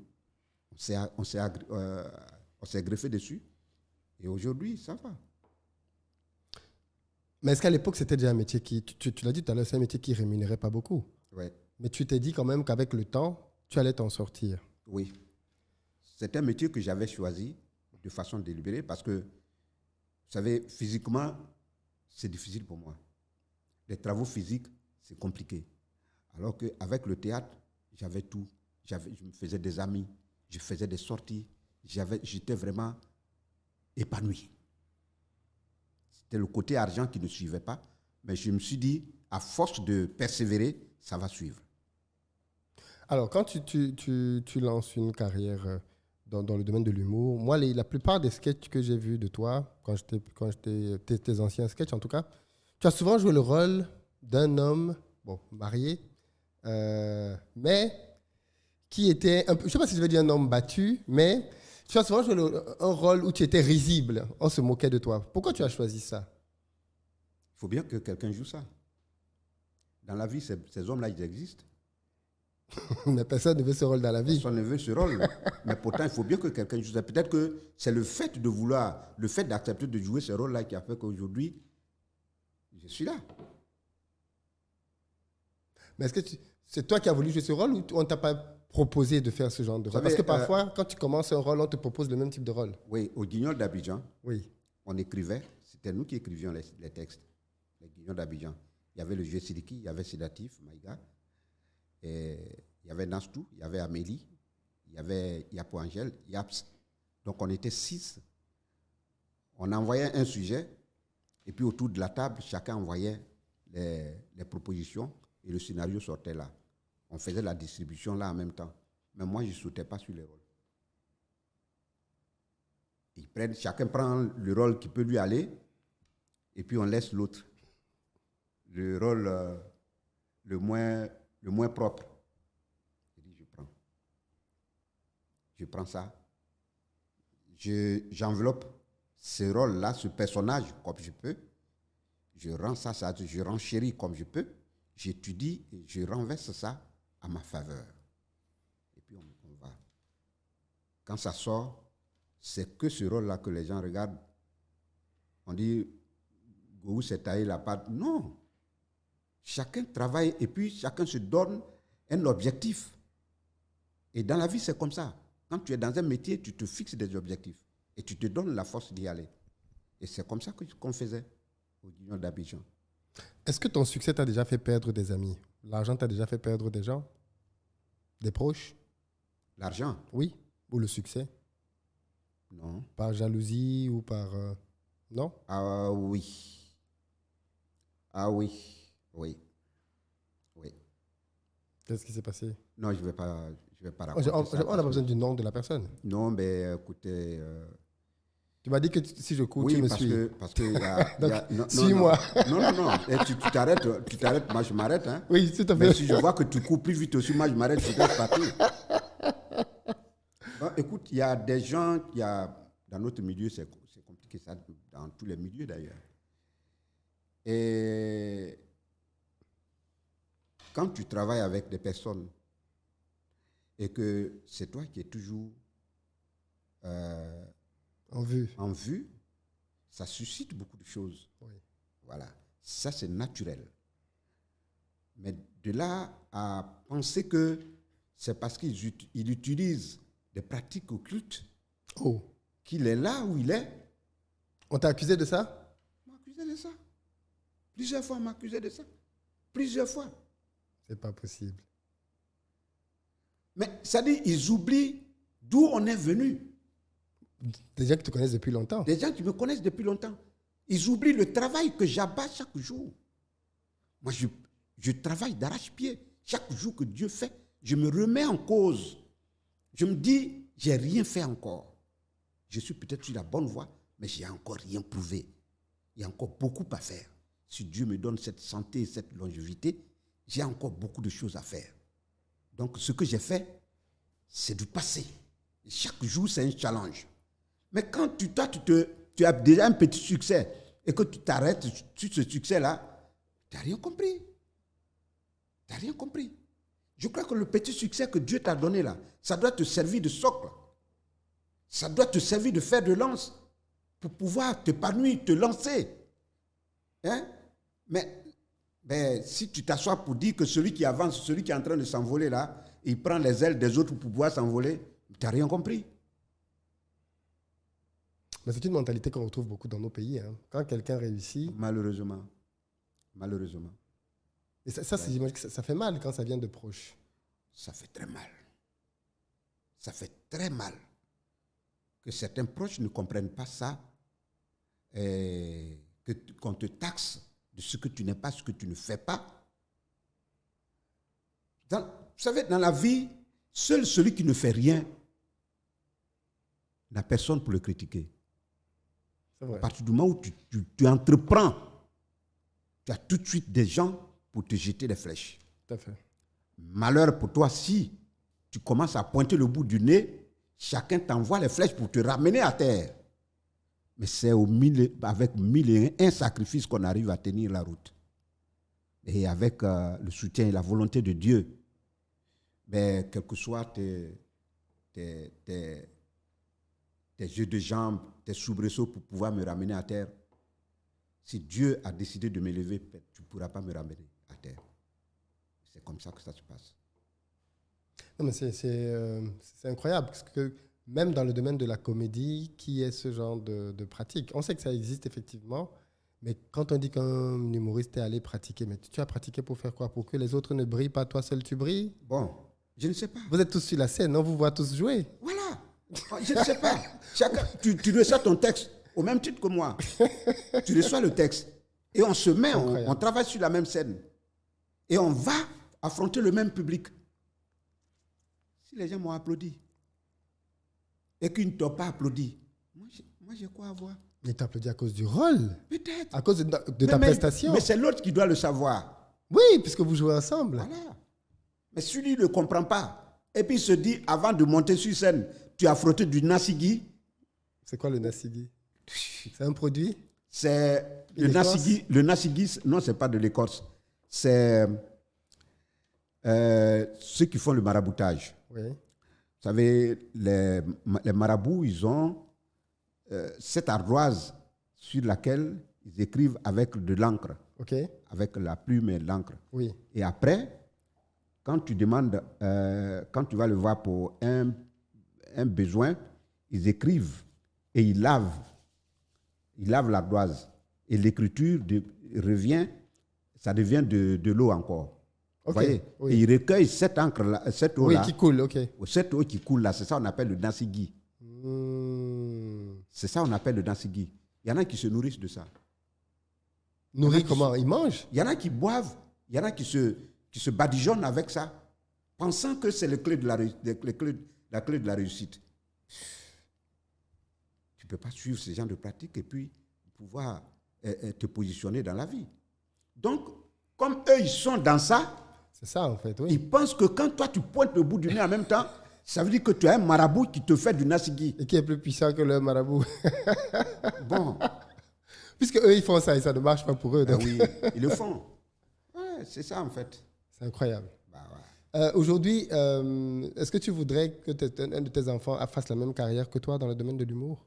On s'est greffé dessus. Et aujourd'hui, ça va. Mais est-ce qu'à l'époque, c'était déjà un métier qui... Tu l'as dit tout à l'heure, c'est un métier qui ne rémunérait pas beaucoup. Oui. Mais tu t'es dit quand même qu'avec le temps, tu allais t'en sortir. Oui. C'est un métier que j'avais choisi de façon délibérée parce que, vous savez, physiquement, c'est difficile pour moi. Les travaux physiques, c'est compliqué. Alors qu'avec le théâtre, j'avais tout. Je me faisais des amis, je faisais des sorties. J'étais vraiment épanoui. C'était le côté argent qui ne suivait pas. Mais je me suis dit, à force de persévérer, ça va suivre. Alors, quand tu lances une carrière dans le domaine de l'humour, moi, la plupart des sketchs que j'ai vus de toi, tes anciens sketchs en tout cas, tu as souvent joué le rôle d'un homme, marié, mais qui était un peu, je ne sais pas si je vais dire un homme battu, mais tu as souvent joué un rôle où tu étais risible, on se moquait de toi. Pourquoi tu as choisi ça? Il faut bien que quelqu'un joue ça. Dans la vie, ces hommes-là, ils existent. Mais personne ne veut ce rôle dans la vie. Personne ne veut ce rôle. Mais pourtant, il faut bien que quelqu'un joue ça. Peut-être que c'est le fait d'accepter de jouer ce rôle-là qui a fait qu'aujourd'hui, je suis là. Mais est-ce que c'est toi qui as voulu jouer ce rôle ou on ne t'a pas proposé de faire ce genre de rôle? Parce que parfois, quand tu commences un rôle, on te propose le même type de rôle. Oui, au Guignol d'Abidjan, oui. On écrivait, c'était nous qui écrivions les textes, les Guignol d'Abidjan. Il y avait le vieux Sidiki, il y avait Sédatif, Maïga, et il y avait Nastou, il y avait Amélie, il y avait Yapo Angèle, Yaps. Donc on était 6. On envoyait un sujet, et puis autour de la table, chacun envoyait les propositions, et le scénario sortait là. On faisait la distribution là en même temps. Mais moi, je ne sautais pas sur les rôles. Chacun prend le rôle qui peut lui aller, et puis on laisse l'autre. Le rôle le moins propre. Je dis, je prends ça. J'enveloppe ce rôle-là, ce personnage comme je peux. Je rends ça, je renchéris comme je peux. J'étudie et je renverse ça à ma faveur. Et puis on va. Quand ça sort, c'est que ce rôle-là que les gens regardent. On dit, Gou s'est taillé la patte. Non. Chacun travaille et puis chacun se donne un objectif. Et dans la vie, c'est comme ça. Quand tu es dans un métier, tu te fixes des objectifs et tu te donnes la force d'y aller. Et c'est comme ça qu'on faisait au Guignol d'Abidjan. Est-ce que ton succès t'a déjà fait perdre des amis? L'argent t'a déjà fait perdre des gens? Des proches? L'argent? Oui. Ou le succès? Non. Par jalousie ou par... Non? Ah oui. Ah oui. Oui. Oui. Qu'est-ce qui s'est passé? Non, je ne vais pas raconter ça. On n'a pas besoin du nom de la personne. Non, mais écoutez... Tu m'as dit que si je cours, tu me suis. Oui, parce que suis-moi. Non. Et tu t'arrêtes, moi je m'arrête. Hein. Oui, tout à fait. Mais si je vois que tu cours plus vite aussi, moi je m'arrête, je reste partout. Écoute, il y a des gens, dans notre milieu, c'est compliqué, ça, dans tous les milieux d'ailleurs. Et quand tu travailles avec des personnes et que c'est toi qui es toujours en vue, ça suscite beaucoup de choses. Oui. Voilà. Ça, c'est naturel. Mais de là à penser que c'est parce qu'il utilise des pratiques occultes qu'il est là où il est. On t'a accusé de ça? On m'a accusé de ça. Plusieurs fois, on m'a accusé de ça. Plusieurs fois. C'est pas possible. Mais ça dit, ils oublient d'où on est venu. Des gens qui te connaissent depuis longtemps. Des gens qui me connaissent depuis longtemps. Ils oublient le travail que j'abats chaque jour. Moi, je travaille d'arrache-pied. Chaque jour que Dieu fait, je me remets en cause. Je me dis, j'ai rien fait encore. Je suis peut-être sur la bonne voie, mais j'ai encore rien prouvé. Il Il y a encore beaucoup à faire. Si Dieu me donne cette santé, cette longévité, j'ai encore beaucoup de choses à faire. Donc, ce que j'ai fait, c'est du passé. Chaque jour, c'est un challenge. Mais quand tu as déjà un petit succès et que tu t'arrêtes sur ce succès-là, tu n'as rien compris. Tu n'as rien compris. Je crois que le petit succès que Dieu t'a donné là, ça doit te servir de socle. Ça doit te servir de fer de lance pour pouvoir t'épanouir, te lancer. Hein? Mais si tu t'assois pour dire que celui qui avance, celui qui est en train de s'envoler là, il prend les ailes des autres pour pouvoir s'envoler, tu n'as rien compris. Mais c'est une mentalité qu'on retrouve beaucoup dans nos pays. Hein. Quand quelqu'un réussit... Malheureusement. Malheureusement. Et ça, j'imagine que ça fait mal quand ça vient de proches. Ça fait très mal. Ça fait très mal que certains proches ne comprennent pas ça, qu'on te taxe de ce que tu n'es pas, ce que tu ne fais pas. Vous savez, dans la vie, seul celui qui ne fait rien n'a personne pour le critiquer. C'est vrai. À partir du moment où tu entreprends, tu as tout de suite des gens pour te jeter des flèches. Tout à fait. Malheur pour toi si tu commences à pointer le bout du nez, chacun t'envoie les flèches pour te ramener à terre. Mais c'est avec 1001 sacrifices qu'on arrive à tenir la route. Et avec le soutien et la volonté de Dieu, mais quel que soit tes jeux de jambes, tes soubresauts pour pouvoir me ramener à terre, si Dieu a décidé de m'élever, tu ne pourras pas me ramener à terre. C'est comme ça que ça se passe. Non, mais c'est incroyable, parce que même dans le domaine de la comédie, qui est ce genre de pratique, on sait que ça existe effectivement, mais quand on dit qu'un humoriste est allé pratiquer, mais tu as pratiqué pour faire quoi? Pour que les autres ne brillent pas, toi seul tu brilles? Bon, je ne sais pas. Vous êtes tous sur la scène, on vous voit tous jouer. Voilà, je ne sais pas. Chacun, tu reçois ton texte au même titre que moi. Tu reçois le texte et on se met, on travaille sur la même scène. Et on va affronter le même public. Si les gens m'ont applaudi et qu'ils ne t'ont pas applaudi, moi j'ai quoi à voir? Mais t'applaudis à cause du rôle? Peut-être. À cause de ta prestation? Mais c'est l'autre qui doit le savoir. Oui, puisque vous jouez ensemble. Voilà. Mais si lui ne comprend pas, et puis il se dit, avant de monter sur scène, tu as frotté du Nasigi. C'est quoi le Nasigi? C'est un produit? C'est le Nasigi, non, ce n'est pas de l'écorce. C'est ceux qui font le maraboutage. Oui. Vous savez, les marabouts, ils ont cette ardoise sur laquelle ils écrivent avec de l'encre. OK. Avec la plume et l'encre. Oui. Et après, quand tu demandes, quand tu vas le voir pour un besoin, ils écrivent et ils lavent l'ardoise. Et l'écriture revient, ça devient de l'eau encore. Vous voyez? Oui. Et ils recueillent cette encre-là, cette eau-là. Oui, qui coule, OK. Cette eau qui coule là, c'est ça qu'on appelle le Nasigi. C'est ça qu'on appelle le Nasigi. Il y en a qui se nourrissent de ça. Nourris comment? Ils mangent? Il y en a qui boivent, il y en a qui se badigeonnent avec ça, pensant que c'est la clé de la réussite. Tu ne peux pas suivre ce genre de pratique et puis pouvoir te positionner dans la vie. Donc, comme eux, ils sont dans ça, c'est ça en fait, oui. Ils pensent que quand toi, tu pointes le bout du nez en même temps, ça veut dire que tu as un marabout qui te fait du Nasigi. Et qui est plus puissant que le marabout. Bon. Puisque eux, ils font ça et ça ne marche pas pour eux. Donc. Oui, ils le font. Ouais, c'est ça en fait. C'est incroyable. Bah, ouais. Aujourd'hui, est-ce que tu voudrais que un de tes enfants fasse la même carrière que toi dans le domaine de l'humour?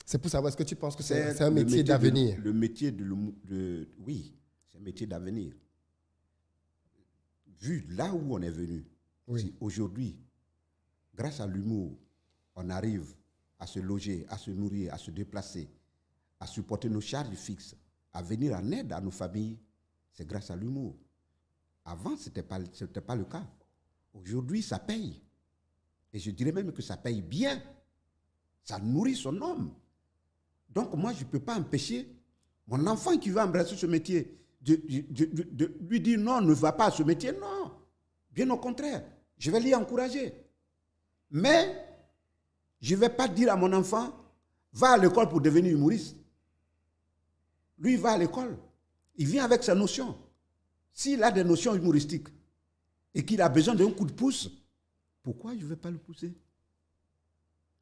C'est pour savoir, est-ce que tu penses que c'est un métier d'avenir? Le métier de l'humour, oui, c'est un métier d'avenir. Vu là où on est venu, oui. Si aujourd'hui, grâce à l'humour, on arrive à se loger, à se nourrir, à se déplacer, à supporter nos charges fixes, à venir en aide à nos familles, c'est grâce à l'humour. Avant, ce n'était pas le cas. Aujourd'hui, ça paye. Et je dirais même que ça paye bien. Ça nourrit son homme. Donc, moi, je ne peux pas empêcher mon enfant qui veut embrasser ce métier de lui dire non, ne va pas à ce métier. Non. Bien au contraire. Je vais l'y encourager. Mais je ne vais pas dire à mon enfant, va à l'école pour devenir humoriste. Lui, il va à l'école. Il vient avec ses notions. S'il a des notions humoristiques et qu'il a besoin d'un coup de pouce, pourquoi je ne vais pas le pousser?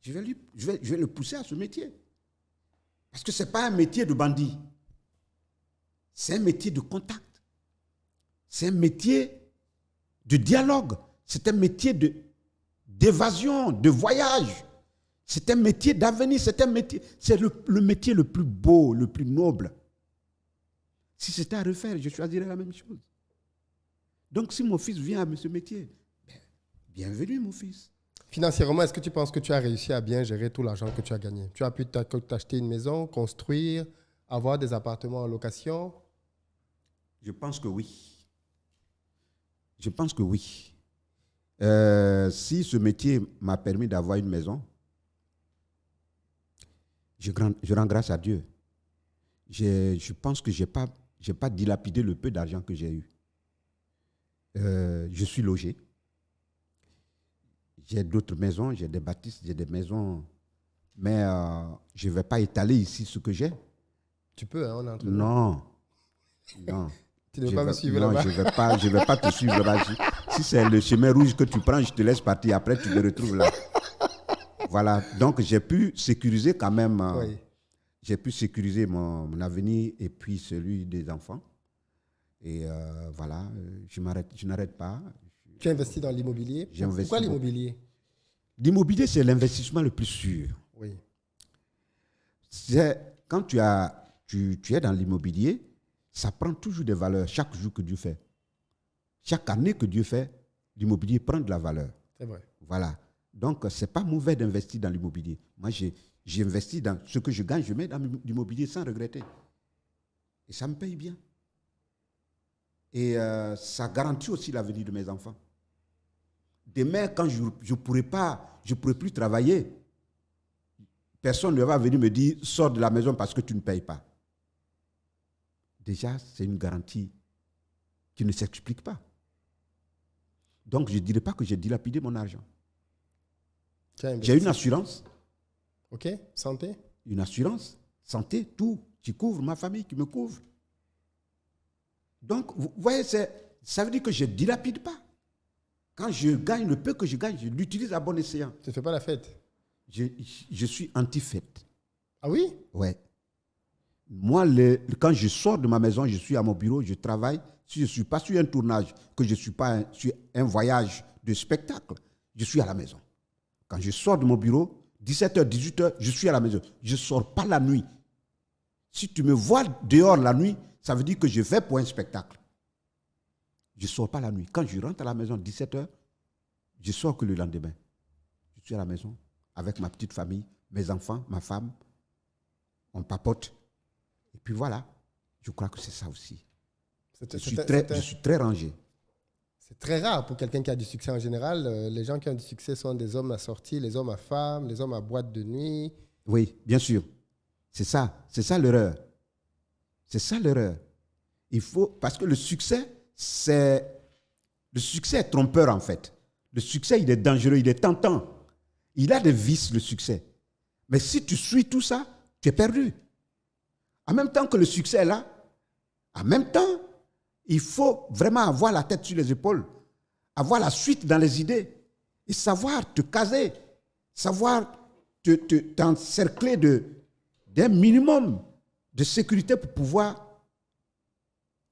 Je vais le pousser à ce métier. Parce que ce n'est pas un métier de bandit. C'est un métier de contact. C'est un métier de dialogue. C'est un métier d'évasion, de voyage. C'est un métier d'avenir. C'est le métier le plus beau, le plus noble. Si c'était à refaire, je choisirais la même chose. Donc, si mon fils vient à ce métier, bienvenue, mon fils. Financièrement, est-ce que tu penses que tu as réussi à bien gérer tout l'argent que tu as gagné? Tu as pu t'acheter une maison, construire, avoir des appartements en location? Je pense que oui. Je pense que oui. Si ce métier m'a permis d'avoir une maison, je rends grâce à Dieu. Je pense que je n'ai pas dilapidé le peu d'argent que j'ai eu. Je suis logé. J'ai d'autres maisons, j'ai des bâtisses, j'ai des maisons. Mais je ne vais pas étaler ici ce que j'ai. Tu peux, hein, on est entre nous. Non. Tu ne veux pas me suivre là-bas? Non, je ne vais pas te suivre là-bas. Si c'est le chemin rouge que tu prends, je te laisse partir. Après, tu me retrouves là. Voilà. Donc, j'ai pu sécuriser quand même. Oui. J'ai pu sécuriser mon avenir et puis celui des enfants. Et voilà, je n'arrête pas. Tu as investi dans l'immobilier? Pourquoi l'immobilier? L'immobilier, c'est l'investissement le plus sûr. Oui. Quand tu es dans l'immobilier, ça prend toujours des valeurs chaque jour que Dieu fait. Chaque année que Dieu fait, l'immobilier prend de la valeur. C'est vrai. Voilà. Donc, ce n'est pas mauvais d'investir dans l'immobilier. Moi, j'ai investi dans ce que je gagne, je mets dans l'immobilier sans regretter. Et ça me paye bien. Et ça garantit aussi l'avenir de mes enfants. Demain, quand je ne pourrai plus travailler, personne ne va venir me dire « Sors de la maison parce que tu ne payes pas ». Déjà, c'est une garantie qui ne s'explique pas. Donc, je ne dirais pas que j'ai dilapidé mon argent. J'ai une assurance. OK. Santé? Une assurance, santé, tout, qui couvre ma famille, qui me couvre. Donc, vous voyez, ça veut dire que je ne dilapide pas. Quand je gagne le peu que je gagne, je l'utilise à bon escient. Tu ne fais pas la fête? Je suis anti-fête. Ah oui? Ouais. Moi, quand je sors de ma maison, je suis à mon bureau, je travaille. Si je ne suis pas sur un tournage, que je ne suis pas sur un voyage de spectacle, je suis à la maison. Quand je sors de mon bureau, 17h, 18h, je suis à la maison. Je ne sors pas la nuit. Si tu me vois dehors la nuit, ça veut dire que je vais pour un spectacle. Je ne sors pas la nuit. Quand je rentre à la maison, 17h, je ne sors que le lendemain. Je suis à la maison avec ma petite famille, mes enfants, ma femme. On papote. Et puis voilà. Je crois que c'est ça aussi. Je suis très rangé. C'est très rare pour quelqu'un qui a du succès en général. Les gens qui ont du succès sont des hommes assortis, les hommes à femmes, les hommes à boîte de nuit. Oui, bien sûr. C'est ça l'erreur. C'est ça l'erreur. Parce que le succès est trompeur en fait. Le succès, il est dangereux, il est tentant. Il a des vices, le succès. Mais si tu suis tout ça, tu es perdu. En même temps que le succès est là, en même temps, il faut vraiment avoir la tête sur les épaules, avoir la suite dans les idées et savoir te caser, savoir t'encercler d'un minimum de sécurité pour pouvoir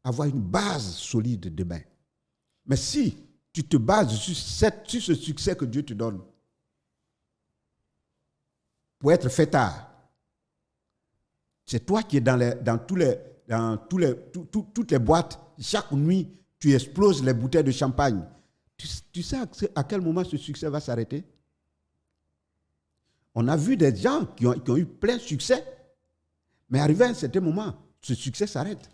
avoir une base solide demain. Mais si tu te bases sur ce succès que Dieu te donne pour être fêtard, c'est toi qui es dans toutes les boîtes, chaque nuit, tu exploses les bouteilles de champagne. Tu sais à quel moment ce succès va s'arrêter? On a vu des gens qui ont eu plein de succès, mais arrivé à un certain moment, ce succès s'arrête.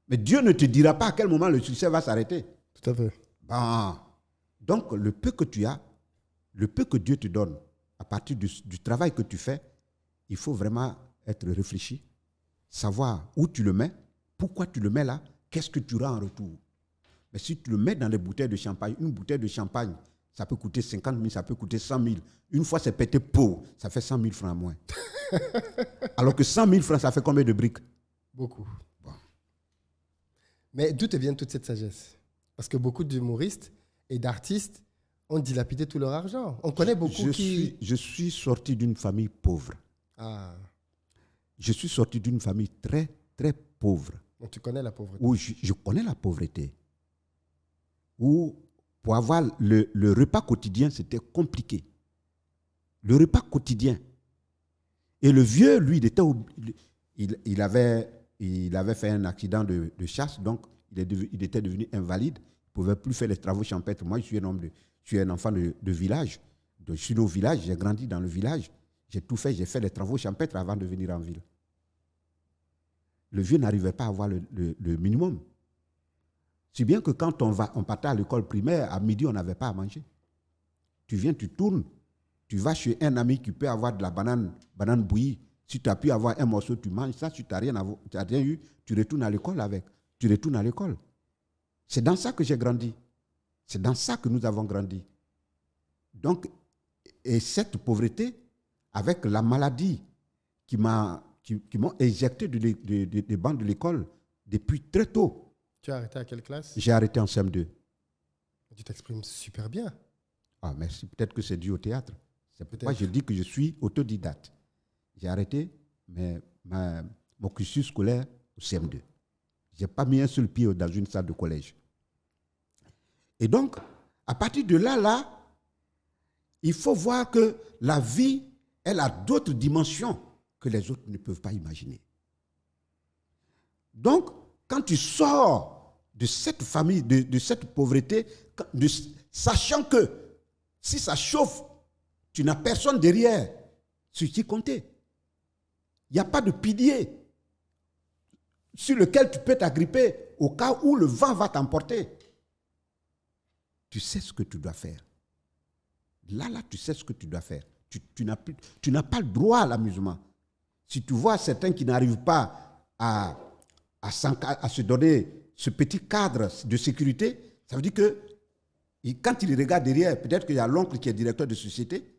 Mais Dieu ne te dira pas à quel moment le succès va s'arrêter. Tout à fait. Bon. Donc, le peu que tu as, le peu que Dieu te donne, à partir du travail que tu fais, il faut vraiment être réfléchi, savoir où tu le mets, pourquoi tu le mets là, qu'est-ce que tu auras en retour. Mais si tu le mets dans des bouteilles de champagne, une bouteille de champagne, ça peut coûter 50 000, ça peut coûter 100 000. Une fois c'est pété pot, ça fait 100 000 francs à moins. Alors que 100 000 francs, ça fait combien de briques? Beaucoup. Bon. Mais d'où te vient toute cette sagesse? Parce que beaucoup d'humoristes et d'artistes ont dilapidé tout leur argent. On connaît beaucoup Je suis sorti d'une famille pauvre. Ah. Je suis sorti d'une famille très, très pauvre. Donc tu connais la pauvreté. Où je connais la pauvreté. Où pour avoir le repas quotidien, c'était compliqué. Le repas quotidien. Et le vieux, lui, il avait fait un accident de chasse, donc il était devenu invalide. Il ne pouvait plus faire les travaux champêtres. Moi, je suis un enfant de village. Je suis né au village, j'ai grandi dans le village. J'ai tout fait, j'ai fait les travaux champêtres avant de venir en ville. Le vieux n'arrivait pas à avoir le minimum. Si bien que quand on partait à l'école primaire, à midi, on n'avait pas à manger. Tu viens, tu tournes, tu vas chez un ami qui peut avoir de la banane bouillie. Si tu as pu avoir un morceau, tu manges ça. Si tu n'as rien eu, tu retournes à l'école avec. Tu retournes à l'école. C'est dans ça que j'ai grandi. C'est dans ça que nous avons grandi. Donc, et cette pauvreté, avec la maladie qui m'ont éjecté des bancs de l'école depuis très tôt. Tu as arrêté à quelle classe? J'ai arrêté en CM2. Tu t'exprimes super bien. Ah, merci. Peut-être que c'est dû au théâtre. C'est pourquoi je dis que je suis autodidacte. J'ai arrêté mon cursus scolaire au CM2. Je n'ai pas mis un seul pied dans une salle de collège. Et donc, à partir de là, il faut voir que la vie, elle a d'autres dimensions que les autres ne peuvent pas imaginer. Donc, quand tu sors de cette famille, de cette pauvreté, sachant que si ça chauffe, tu n'as personne derrière sur qui compter. Il n'y a pas de pilier sur lequel tu peux t'agripper au cas où le vent va t'emporter. Tu sais ce que tu dois faire. Là, tu sais ce que tu dois faire. Tu n'as pas le droit à l'amusement. Si tu vois certains qui n'arrivent pas à se donner ce petit cadre de sécurité, ça veut dire que quand ils regardent derrière, peut-être qu'il y a l'oncle qui est directeur de société,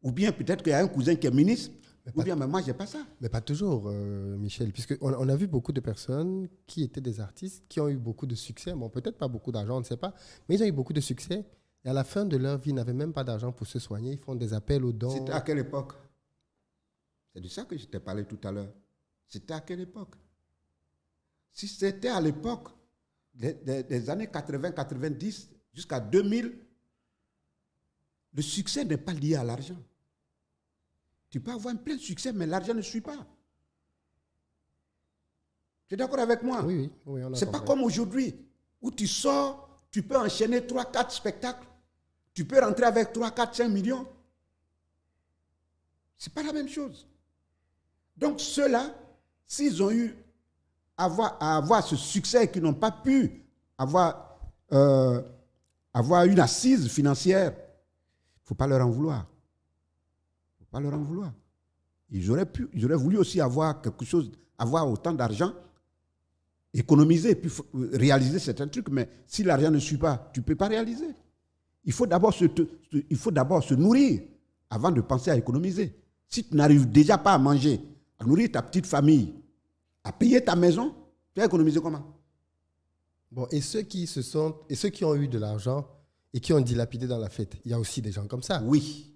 ou bien peut-être qu'il y a un cousin qui est ministre, mais moi, je n'ai pas ça. Mais pas toujours, Michel, puisqu'on a vu beaucoup de personnes qui étaient des artistes, qui ont eu beaucoup de succès. Bon, peut-être pas beaucoup d'argent, on ne sait pas, mais ils ont eu beaucoup de succès. Et à la fin de leur vie, ils n'avaient même pas d'argent pour se soigner. Ils font des appels aux dons. C'était à quelle époque? C'est de ça que je t'ai parlé tout à l'heure. C'était à quelle époque? Si c'était à l'époque des années 80-90 jusqu'à 2000, le succès n'est pas lié à l'argent. Tu peux avoir un plein succès, mais l'argent ne suit pas. Tu es d'accord avec moi? Oui. Ce n'est pas comme aujourd'hui, où tu sors, tu peux enchaîner 3-4 spectacles, tu peux rentrer avec 3-4-5 millions. Ce n'est pas la même chose. Donc ceux-là, s'ils ont eu à avoir ce succès et qu'ils n'ont pas pu avoir une assise financière, il ne faut pas leur en vouloir. Il ne faut pas leur en vouloir. Ils auraient voulu aussi avoir quelque chose, avoir autant d'argent, économiser, puis réaliser certains trucs, mais si l'argent ne suit pas, tu ne peux pas réaliser. Il faut d'abord se nourrir avant de penser à économiser. Si tu n'arrives déjà pas à manger, à nourrir ta petite famille, à payer ta maison, tu vas économiser comment? Bon, et ceux qui ont eu de l'argent et qui ont dilapidé dans la fête, il y a aussi des gens comme ça. Oui.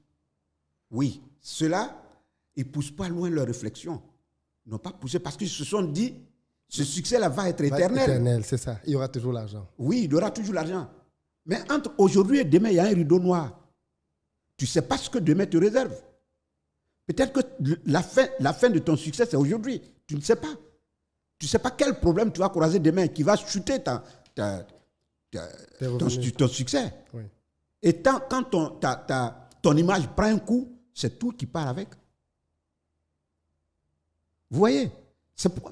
Ceux-là, ils ne poussent pas loin leur réflexion. Ils n'ont pas poussé parce qu'ils se sont dit, ce succès-là va être éternel. Éternel, c'est ça. Il y aura toujours l'argent. Oui, il y aura toujours l'argent. Mais entre aujourd'hui et demain, il y a un rideau noir. Tu ne sais pas ce que demain te réserve. Peut-être que la fin de ton succès, c'est aujourd'hui. Tu ne sais pas. Tu ne sais pas quel problème tu vas croiser demain qui va chuter ton succès. Oui. Et quand ton image prend un coup, c'est tout qui part avec. Vous voyez?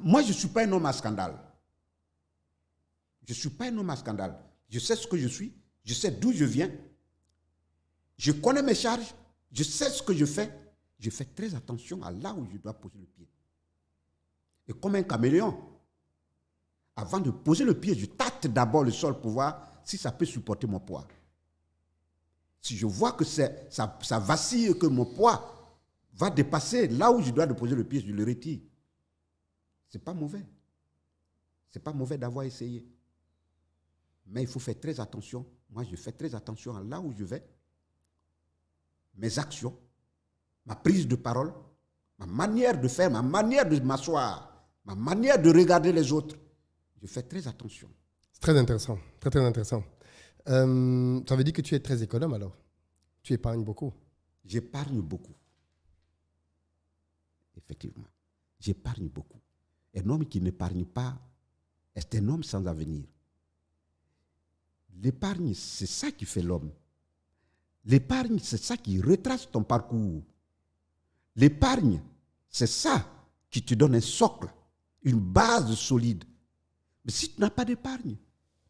Moi, je ne suis pas un homme à scandale. Je ne suis pas un homme à scandale. Je sais ce que je suis. Je sais d'où je viens. Je connais mes charges. Je sais ce que je fais. Je fais très attention à là où je dois poser le pied. Et comme un caméléon, avant de poser le pied, je tâte d'abord le sol pour voir si ça peut supporter mon poids. Si je vois que ça vacille, que mon poids va dépasser là où je dois déposer le pied, je le retire. Ce n'est pas mauvais. Ce n'est pas mauvais d'avoir essayé. Mais il faut faire très attention. Moi, je fais très attention à là où je vais, mes actions, ma prise de parole, ma manière de faire, ma manière de m'asseoir, ma manière de regarder les autres. Je fais très attention. C'est très intéressant. Très, très intéressant. Ça veut dire que tu es très économe alors? Tu épargnes beaucoup? J'épargne beaucoup. Effectivement. J'épargne beaucoup. Un homme qui n'épargne pas est un homme sans avenir. L'épargne, c'est ça qui fait l'homme. L'épargne, c'est ça qui retrace ton parcours. L'épargne, c'est ça qui te donne un socle, une base solide. Mais si tu n'as pas d'épargne,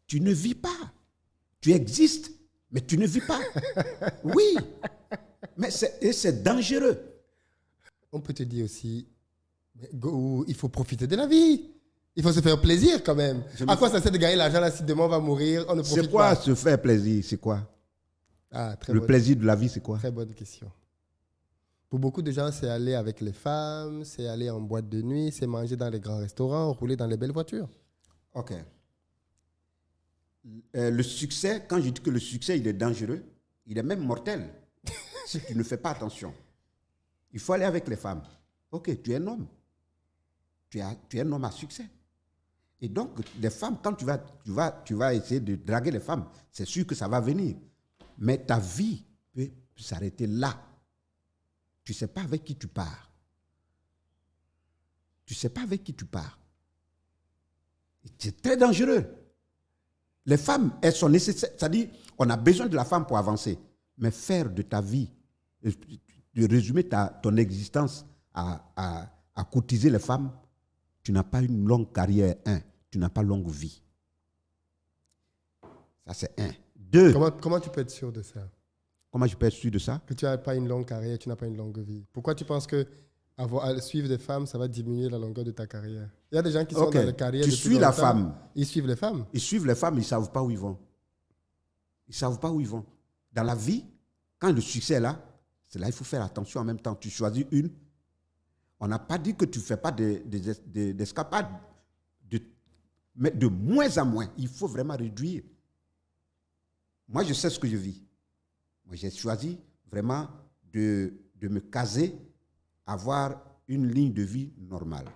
tu ne vis pas. Tu existes, mais tu ne vis pas. Oui, mais c'est dangereux. On peut te dire aussi, il faut profiter de la vie. Il faut se faire plaisir quand même. À quoi ça sert de gagner l'argent là si demain on va mourir, on ne profite pas? C'est quoi se faire plaisir? C'est quoi? Le plaisir de la vie, c'est quoi? Très bonne question. Pour beaucoup de gens, c'est aller avec les femmes, c'est aller en boîte de nuit, c'est manger dans les grands restaurants, rouler dans les belles voitures. Ok. Le succès, quand je dis que le succès, il est dangereux, il est même mortel si tu ne fais pas attention. Il faut aller avec les femmes. Ok, tu es un homme. Tu es un homme à succès. Et donc, les femmes, quand tu vas essayer de draguer les femmes, c'est sûr que ça va venir. Mais ta vie peut s'arrêter là. Tu ne sais pas avec qui tu pars. Tu ne sais pas avec qui tu pars. C'est très dangereux. Les femmes, elles sont nécessaires. C'est-à-dire, on a besoin de la femme pour avancer. Mais faire de ta vie, de résumer ton existence à courtiser les femmes, tu n'as pas une longue carrière, tu n'as pas longue vie. Ça, c'est un. Deux. Comment tu peux être sûr de ça? Comment je peux être sûr de ça? Que tu n'as pas une longue carrière, tu n'as pas une longue vie. Pourquoi tu penses que suivre des femmes, ça va diminuer la longueur de ta carrière? Il y a des gens qui sont dans la carrière tu depuis suis la longtemps, femme. Ils suivent les femmes. Ils suivent les femmes, ils ne savent pas où ils vont. Ils ne savent pas où ils vont. Dans la vie, quand le succès est là, c'est là il faut faire attention en même temps. Tu choisis une. On n'a pas dit que tu ne fais pas d'escapades. Mais de moins en moins, il faut vraiment réduire. Moi, je sais ce que je vis. Moi, j'ai choisi vraiment de me caser, avoir une ligne de vie normale.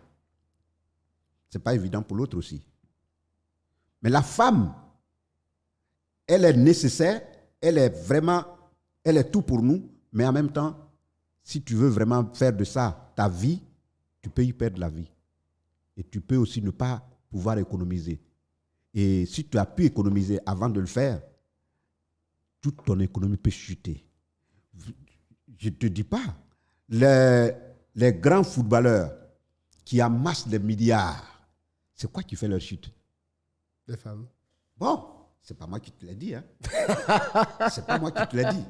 Ce n'est pas évident pour l'autre aussi. Mais la femme, elle est nécessaire, elle est tout pour nous, mais en même temps, si tu veux vraiment faire de ça ta vie, tu peux y perdre la vie. Et tu peux aussi ne pas pouvoir économiser. Et si tu as pu économiser avant de le faire, toute ton économie peut chuter. Je ne te dis pas, les grands footballeurs qui amassent des milliards, c'est quoi qui fait leur chute? Les femmes. Bon, c'est pas moi qui te l'ai dit. Hein. C'est pas moi qui te l'ai dit.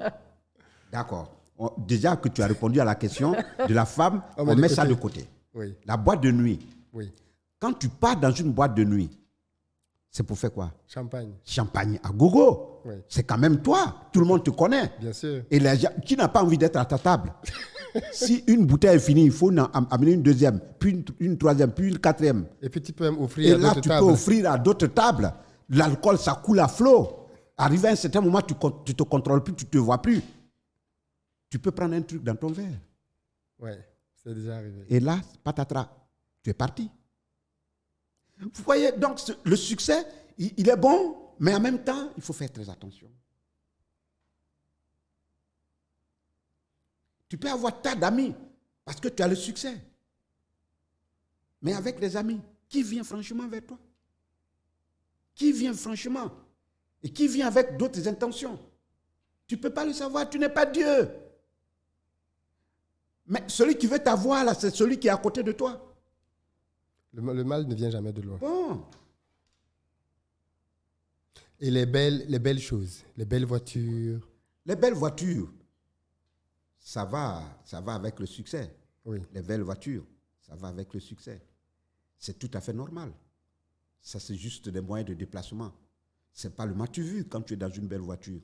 D'accord. Déjà que tu as répondu à la question de la femme, on met ça de côté. Oui. La boîte de nuit. Oui. Quand tu pars dans une boîte de nuit, c'est pour faire quoi? Champagne. Champagne à gogo. Oui. C'est quand même toi. Tout le monde te connaît. Bien sûr. Et qui n'a pas envie d'être à ta table? Si une bouteille est finie, il faut en amener une deuxième, puis une troisième, puis une quatrième. Et puis tu peux même offrir à d'autres tables. Et là, tu peux offrir à d'autres tables. L'alcool, ça coule à flot. Arrivé à un certain moment, tu ne te contrôles plus, tu ne te vois plus. Tu peux prendre un truc dans ton verre. Oui, c'est déjà arrivé. Et là, patatras, tu es parti. Vous voyez, donc le succès, il est bon, mais en même temps, il faut faire très attention. Tu peux avoir tas d'amis parce que tu as le succès. Mais avec les amis, qui vient franchement vers toi? Qui vient franchement? Et qui vient avec d'autres intentions? Tu ne peux pas le savoir, tu n'es pas Dieu. Mais celui qui veut t'avoir, là, c'est celui qui est à côté de toi. Le mal ne vient jamais de loin. Bon. Et les belles choses, les belles voitures. Les belles voitures, ça va avec le succès. Oui. Les belles voitures, ça va avec le succès. C'est tout à fait normal. Ça, c'est juste des moyens de déplacement. Ce n'est pas le m'as-tu vu quand tu es dans une belle voiture.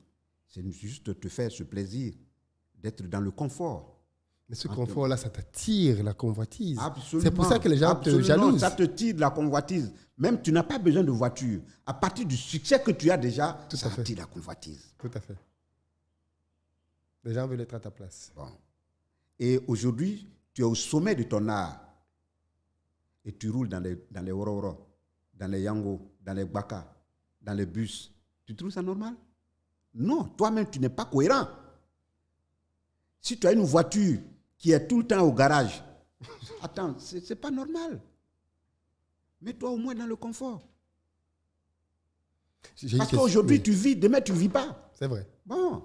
C'est juste te faire ce plaisir d'être dans le confort. Mais ce confort-là, ça t'attire la convoitise. Absolument. C'est pour ça que les gens te jalousent. Ça te tire la convoitise. Même tu n'as pas besoin de voiture. À partir du succès que tu as déjà, ça attire la convoitise. Tout à fait. Les gens veulent être à ta place. Bon. Et aujourd'hui, tu es au sommet de ton art. Et tu roules dans les Ororo, dans les Yango, dans les Baka, dans les bus. Tu trouves ça normal? Non, toi-même, tu n'es pas cohérent. Si tu as une voiture qui est tout le temps au garage, attends, c'est pas normal. Mets-toi au moins dans le confort. Parce qu'aujourd'hui, tu vis, demain, tu ne vis pas. C'est vrai. Bon.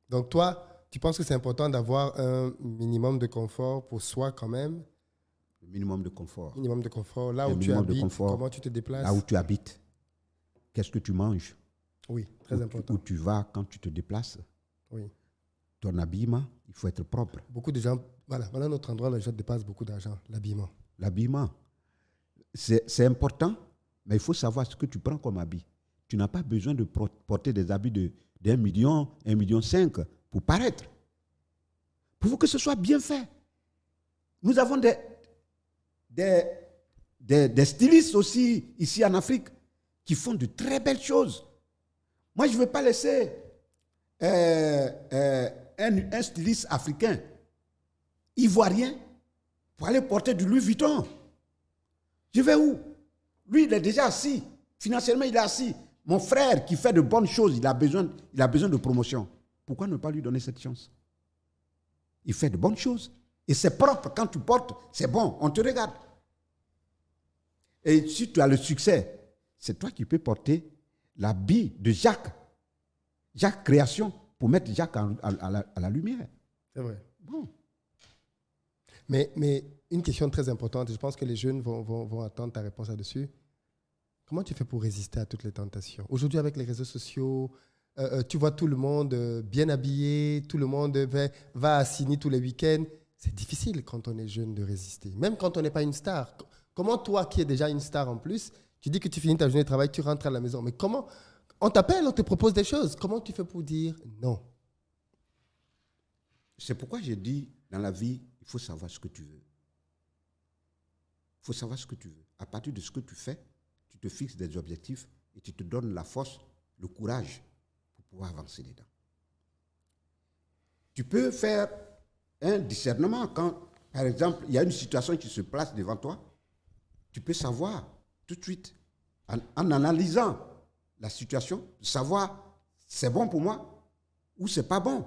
Donc, toi, tu penses que c'est important d'avoir un minimum de confort pour soi quand même? Le minimum de confort. Minimum de confort. Là où tu habites, comment tu te déplaces? Là où tu habites. Qu'est-ce que tu manges? Oui, très important. Où tu vas quand tu te déplaces? Oui. Ton habillement, il faut être propre. Beaucoup de gens, voilà notre endroit, les gens dépassent beaucoup d'argent, l'habillement. L'habillement, c'est important, mais il faut savoir ce que tu prends comme habit. Tu n'as pas besoin de porter des habits d'1 million, 1,5 million pour paraître. Pour que ce soit bien fait. Nous avons des stylistes aussi ici en Afrique qui font de très belles choses. Moi, je ne veux pas laisser un styliste africain, ivoirien, pour aller porter du Louis Vuitton. Je vais où? Lui, il est déjà assis. Financièrement, il est assis. Mon frère qui fait de bonnes choses, il a besoin de promotion. Pourquoi ne pas lui donner cette chance? Il fait de bonnes choses. Et c'est propre. Quand tu portes, c'est bon. On te regarde. Et si tu as le succès, c'est toi qui peux porter l'habit de Jacques Création, pour mettre Jacques à la lumière. C'est vrai. Bon. Mais une question très importante, et je pense que les jeunes vont attendre ta réponse là-dessus. Comment tu fais pour résister à toutes les tentations? Aujourd'hui, avec les réseaux sociaux, tu vois tout le monde bien habillé, tout le monde va à Sydney tous les week-ends. C'est difficile quand on est jeune de résister, même quand on n'est pas une star. Comment toi, qui es déjà une star en plus, tu dis que tu finis ta journée de travail, tu rentres à la maison, mais comment? On t'appelle, on te propose des choses. Comment tu fais pour dire non? C'est pourquoi j'ai dit, dans la vie, il faut savoir ce que tu veux. Il faut savoir ce que tu veux. À partir de ce que tu fais, tu te fixes des objectifs et tu te donnes la force, le courage pour pouvoir avancer dedans. Tu peux faire un discernement quand, par exemple, il y a une situation qui se place devant toi. Tu peux savoir tout de suite, en analysant la situation, savoir c'est bon pour moi ou c'est pas bon.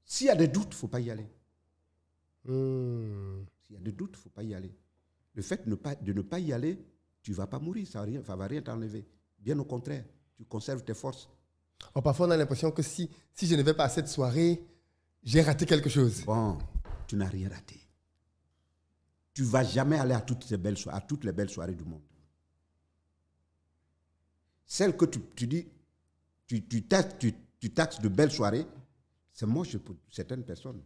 S'il y a des doutes, il ne faut pas y aller. S'il y a des doutes, il ne faut pas y aller. Le fait de ne pas y aller, tu ne vas pas mourir, ça ne va rien t'enlever. Bien au contraire, tu conserves tes forces. Oh, parfois, on a l'impression que si je ne vais pas à cette soirée, j'ai raté quelque chose. Bon, tu n'as rien raté. Tu ne vas jamais aller à toutes les belles soirées du monde. Celles que tu dis, tu taxes de belles soirées, c'est moche pour certaines personnes.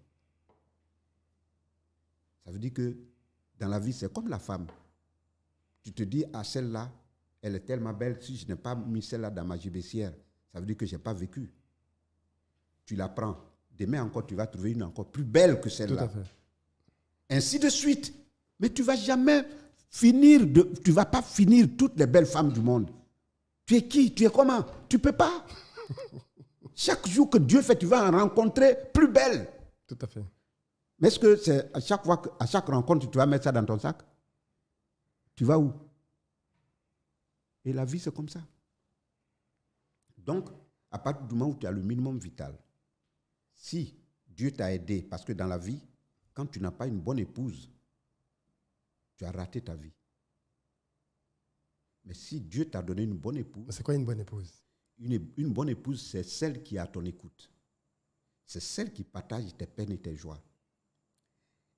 Ça veut dire que dans la vie, c'est comme la femme. Tu te dis, ah, celle-là, elle est tellement belle, si je n'ai pas mis celle-là dans ma gibecière, ça veut dire que je n'ai pas vécu. Tu la prends. Demain encore, tu vas trouver une encore plus belle que celle-là. Tout à fait. Ainsi de suite. Mais tu ne vas jamais finir, tu ne vas pas finir toutes les belles femmes du monde. Tu es qui? Tu es comment? Tu ne peux pas. Chaque jour que Dieu fait, tu vas en rencontrer plus belle. Tout à fait. Mais est-ce que c'est à chaque rencontre, tu vas mettre ça dans ton sac? Tu vas où? Et la vie, c'est comme ça. Donc, à partir du moment où tu as le minimum vital, si Dieu t'a aidé, parce que dans la vie, quand tu n'as pas une bonne épouse, tu as raté ta vie. Mais si Dieu t'a donné une bonne épouse... C'est quoi une bonne épouse? Une bonne épouse, c'est celle qui est à ton écoute. C'est celle qui partage tes peines et tes joies.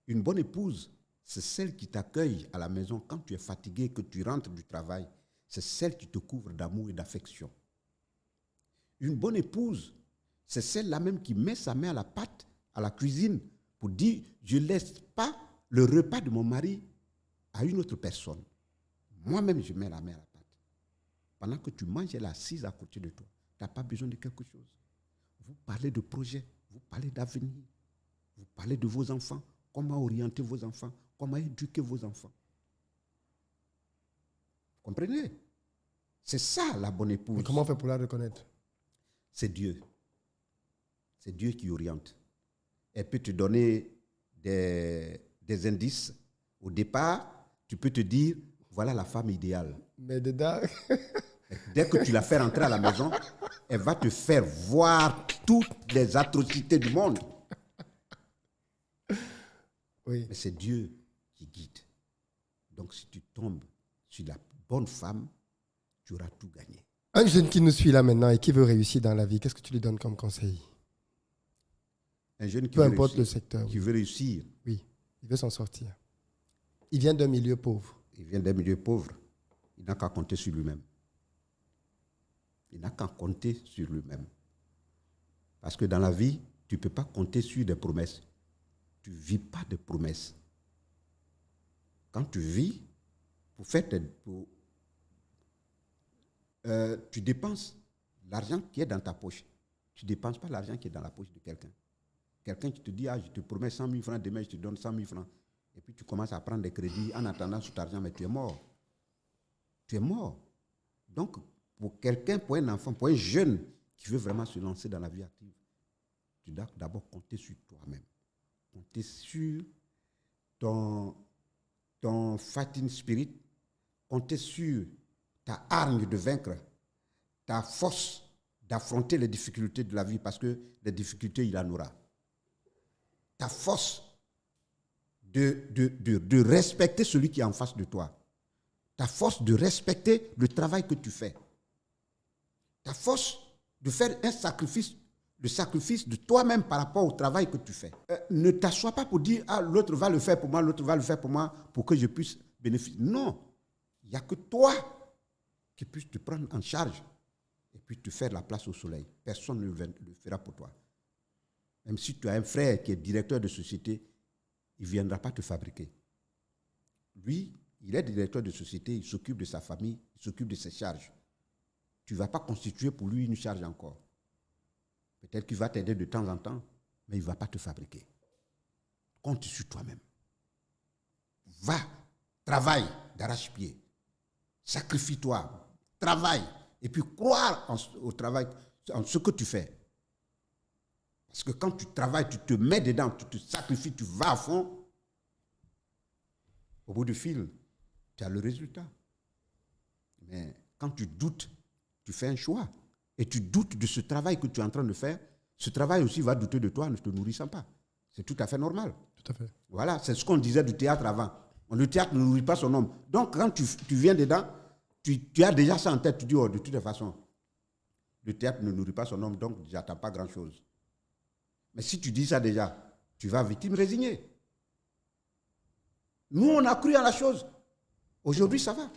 Une bonne épouse, c'est celle qui t'accueille à la maison quand tu es fatigué, que tu rentres du travail. C'est celle qui te couvre d'amour et d'affection. Une bonne épouse, c'est celle-là même qui met sa main à la pâte, à la cuisine, pour dire, je ne laisse pas le repas de mon mari à une autre personne. Moi-même, je mets la main à la pâte. Pendant que tu manges, elle est assise à côté de toi. Tu n'as pas besoin de quelque chose. vous parlez de projets, vous parlez d'avenir, vous parlez de vos enfants, comment orienter vos enfants, comment éduquer vos enfants. Vous comprenez? C'est ça la bonne épouse. Mais comment on fait pour la reconnaître? C'est Dieu. C'est Dieu qui oriente. Elle peut te donner des indices. Au départ, tu peux te dire, voilà la femme idéale. Mais dedans... Dès que tu la fais rentrer à la maison, elle va te faire voir toutes les atrocités du monde. Oui. Mais c'est Dieu qui guide. Donc si tu tombes sur la bonne femme, tu auras tout gagné. Un jeune qui nous suit là maintenant et qui veut réussir dans la vie, qu'est-ce que tu lui donnes comme conseil? Un jeune qui Peu importe le secteur. Qui veut réussir. Oui, il veut s'en sortir. Il vient d'un milieu pauvre. Il vient d'un milieu pauvre. Il n'a qu'à compter sur lui-même. Il n'a qu'à compter sur lui-même. Parce que dans la vie, tu ne peux pas compter sur des promesses. Tu ne vis pas de promesses. Quand tu vis, tu dépenses l'argent qui est dans ta poche. Tu ne dépenses pas l'argent qui est dans la poche de quelqu'un. Quelqu'un qui te dit, je te promets 100 000 francs, demain je te donne 100 000 francs. Et puis tu commences à prendre des crédits en attendant cet argent, mais tu es mort. Tu es mort. Donc, pour quelqu'un, pour un enfant, pour un jeune qui veut vraiment se lancer dans la vie active, tu dois d'abord compter sur toi-même. Compter sur ton fighting spirit, compter sur ta hargne de vaincre, ta force d'affronter les difficultés de la vie, parce que les difficultés, il en aura. Ta force de respecter celui qui est en face de toi. Ta force de respecter le travail que tu fais. Ta force de faire un sacrifice, le sacrifice de toi-même par rapport au travail que tu fais. Ne t'assois pas pour dire, l'autre va le faire pour moi, l'autre va le faire pour moi, pour que je puisse bénéficier. Non, il n'y a que toi qui puisses te prendre en charge et puis te faire la place au soleil. Personne ne le fera pour toi. Même si tu as un frère qui est directeur de société, il ne viendra pas te fabriquer. Lui, il est directeur de société, il s'occupe de sa famille, il s'occupe de ses charges. Tu ne vas pas constituer pour lui une charge encore. Peut-être qu'il va t'aider de temps en temps, mais il ne va pas te fabriquer. Compte sur toi-même. Va, travaille d'arrache-pied. Sacrifie-toi, travaille. Et puis croire au travail, en ce que tu fais. Parce que quand tu travailles, tu te mets dedans, tu te sacrifies, tu vas à fond. Au bout du fil, tu as le résultat. Mais quand tu doutes, tu fais un choix. Et tu doutes de ce travail que tu es en train de faire. Ce travail aussi va douter de toi en ne te nourrissant pas. C'est tout à fait normal. Tout à fait. Voilà, c'est ce qu'on disait du théâtre avant. Le théâtre ne nourrit pas son homme. Donc, quand tu viens dedans, tu as déjà ça en tête. Tu dis, de toute façon, le théâtre ne nourrit pas son homme, donc j'attends pas grand-chose. Mais si tu dis ça déjà, tu vas vite me résigner. Nous, on a cru à la chose. Aujourd'hui, ça va.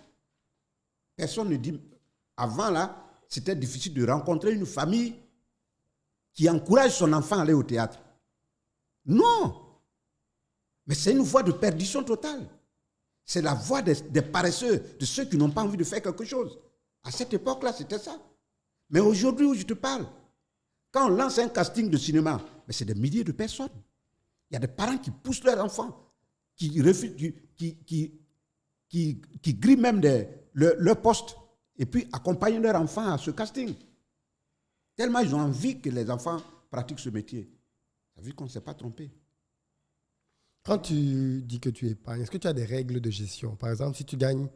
Personne ne dit... Avant, là, c'était difficile de rencontrer une famille qui encourage son enfant à aller au théâtre. Non. Mais c'est une voie de perdition totale. C'est la voie des paresseux, de ceux qui n'ont pas envie de faire quelque chose. À cette époque-là, c'était ça. Mais aujourd'hui où je te parle, quand on lance un casting de cinéma, mais c'est des milliers de personnes. Il y a des parents qui poussent leurs enfants, qui refusent, qui grillent même leur poste, et puis accompagnent leurs enfants à ce casting. Tellement ils ont envie que les enfants pratiquent ce métier. Ça veut dire qu'on ne s'est pas trompé. Quand tu dis que tu épargnes, est-ce que tu as des règles de gestion? Par exemple, si tu gagnes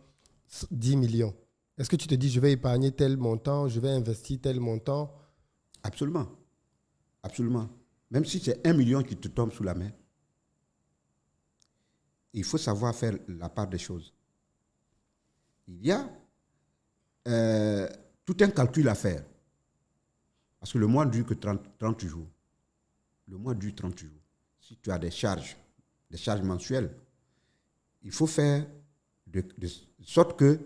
10 millions, est-ce que tu te dis, je vais épargner tel montant, je vais investir tel montant? Absolument. Absolument. Même si c'est 1 million qui te tombe sous la main, il faut savoir faire la part des choses. Il y a tout un calcul à faire. Parce que le mois ne dure que 30 jours. Le mois dure 30 jours. Si tu as des charges mensuelles, il faut faire de sorte que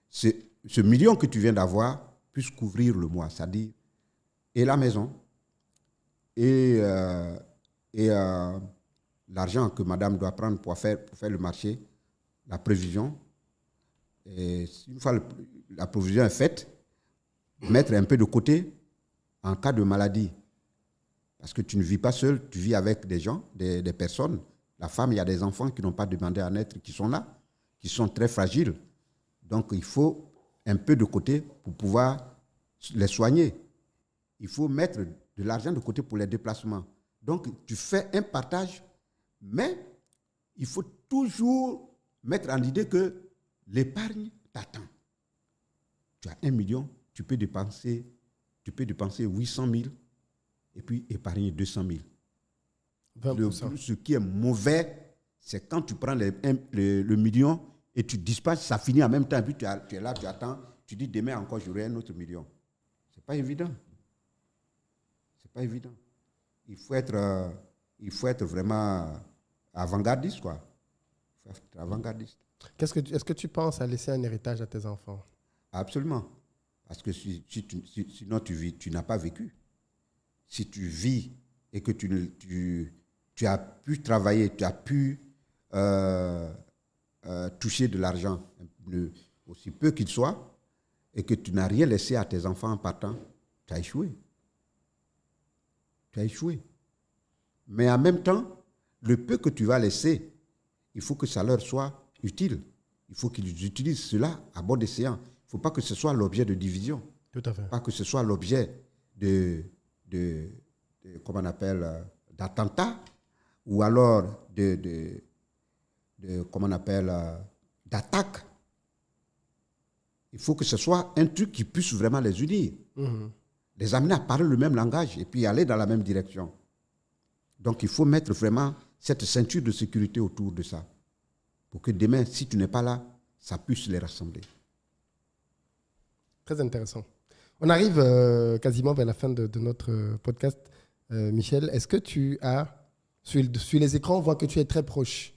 ce million que tu viens d'avoir puisse couvrir le mois. C'est-à-dire, et la maison, et l'argent que madame doit prendre pour faire le marché, la prévision. Et une fois la provision est faite, mettre un peu de côté en cas de maladie. Parce que tu ne vis pas seul, tu vis avec des gens, des personnes. La femme, il y a des enfants qui n'ont pas demandé à naître, qui sont là, qui sont très fragiles. Donc, il faut un peu de côté pour pouvoir les soigner. Il faut mettre de l'argent de côté pour les déplacements. Donc, tu fais un partage, mais il faut toujours mettre en idée que l'épargne t'attend. Tu as 1 million, tu peux dépenser 800 000 et puis épargner 200 000. 20%. Ce qui est mauvais, c'est quand tu prends le million et tu dispatches, ça finit en même temps, et puis tu es là, tu attends, tu dis demain encore j'aurai un autre million. Ce n'est pas évident. C'est pas évident. Il faut être vraiment avant-gardiste, quoi. Il faut être avant-gardiste. Est-ce que tu penses à laisser un héritage à tes enfants? Absolument. Parce que sinon tu n'as pas vécu. Si tu vis et que tu as pu travailler, tu as pu toucher de l'argent, aussi peu qu'il soit, et que tu n'as rien laissé à tes enfants en partant, tu as échoué. Tu as échoué. Mais en même temps, le peu que tu vas laisser, il faut que ça leur soit utile. Il faut qu'ils utilisent cela à bon escient. Il ne faut pas que ce soit l'objet de division. Tout à fait. Pas que ce soit l'objet comment on appelle, d'attentats ou alors comment on appelle, d'attaques. Il faut que ce soit un truc qui puisse vraiment les unir. Les amener à parler le même langage et puis aller dans la même direction. Donc, il faut mettre vraiment cette ceinture de sécurité autour de ça pour que demain, si tu n'es pas là, ça puisse les rassembler. Très intéressant. On arrive quasiment vers la fin de notre podcast. Michel, est-ce que tu as, sur les écrans, on voit que tu es très proche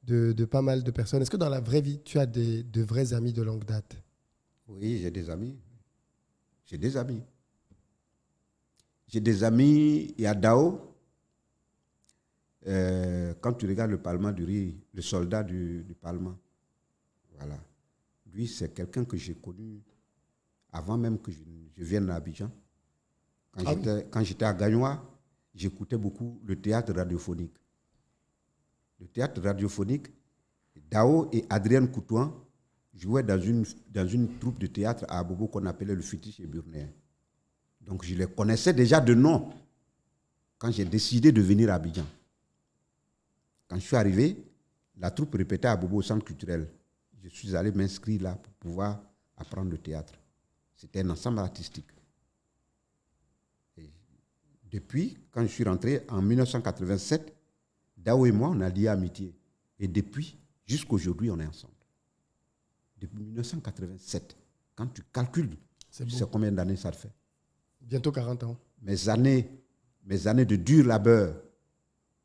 de pas mal de personnes. Est-ce que dans la vraie vie, tu as de vrais amis de longue date? Oui, j'ai des amis. J'ai des amis. J'ai des amis, il y a Dao. Quand tu regardes le Parlement du riz, le soldat du Parlement, voilà. Lui, c'est quelqu'un que j'ai connu avant même que je vienne à Abidjan. Quand j'étais à Gagnois, j'écoutais beaucoup le théâtre radiophonique. Le théâtre radiophonique, Dao et Adrienne Coutouan jouaient dans une troupe de théâtre à Abobo qu'on appelait le Fétiche et Burnéen. Donc je les connaissais déjà de nom quand j'ai décidé de venir à Abidjan. Quand je suis arrivé, la troupe répétait à Abobo au centre culturel. Je suis allé m'inscrire là pour pouvoir apprendre le théâtre. C'était un ensemble artistique. Et depuis, quand je suis rentré en 1987, Dao et moi, on a lié amitié. Et depuis, jusqu'aujourd'hui, on est ensemble. Depuis 1987. Quand tu calcules, tu sais combien d'années ça te fait? Bientôt 40 ans. Mes années de dur labeur,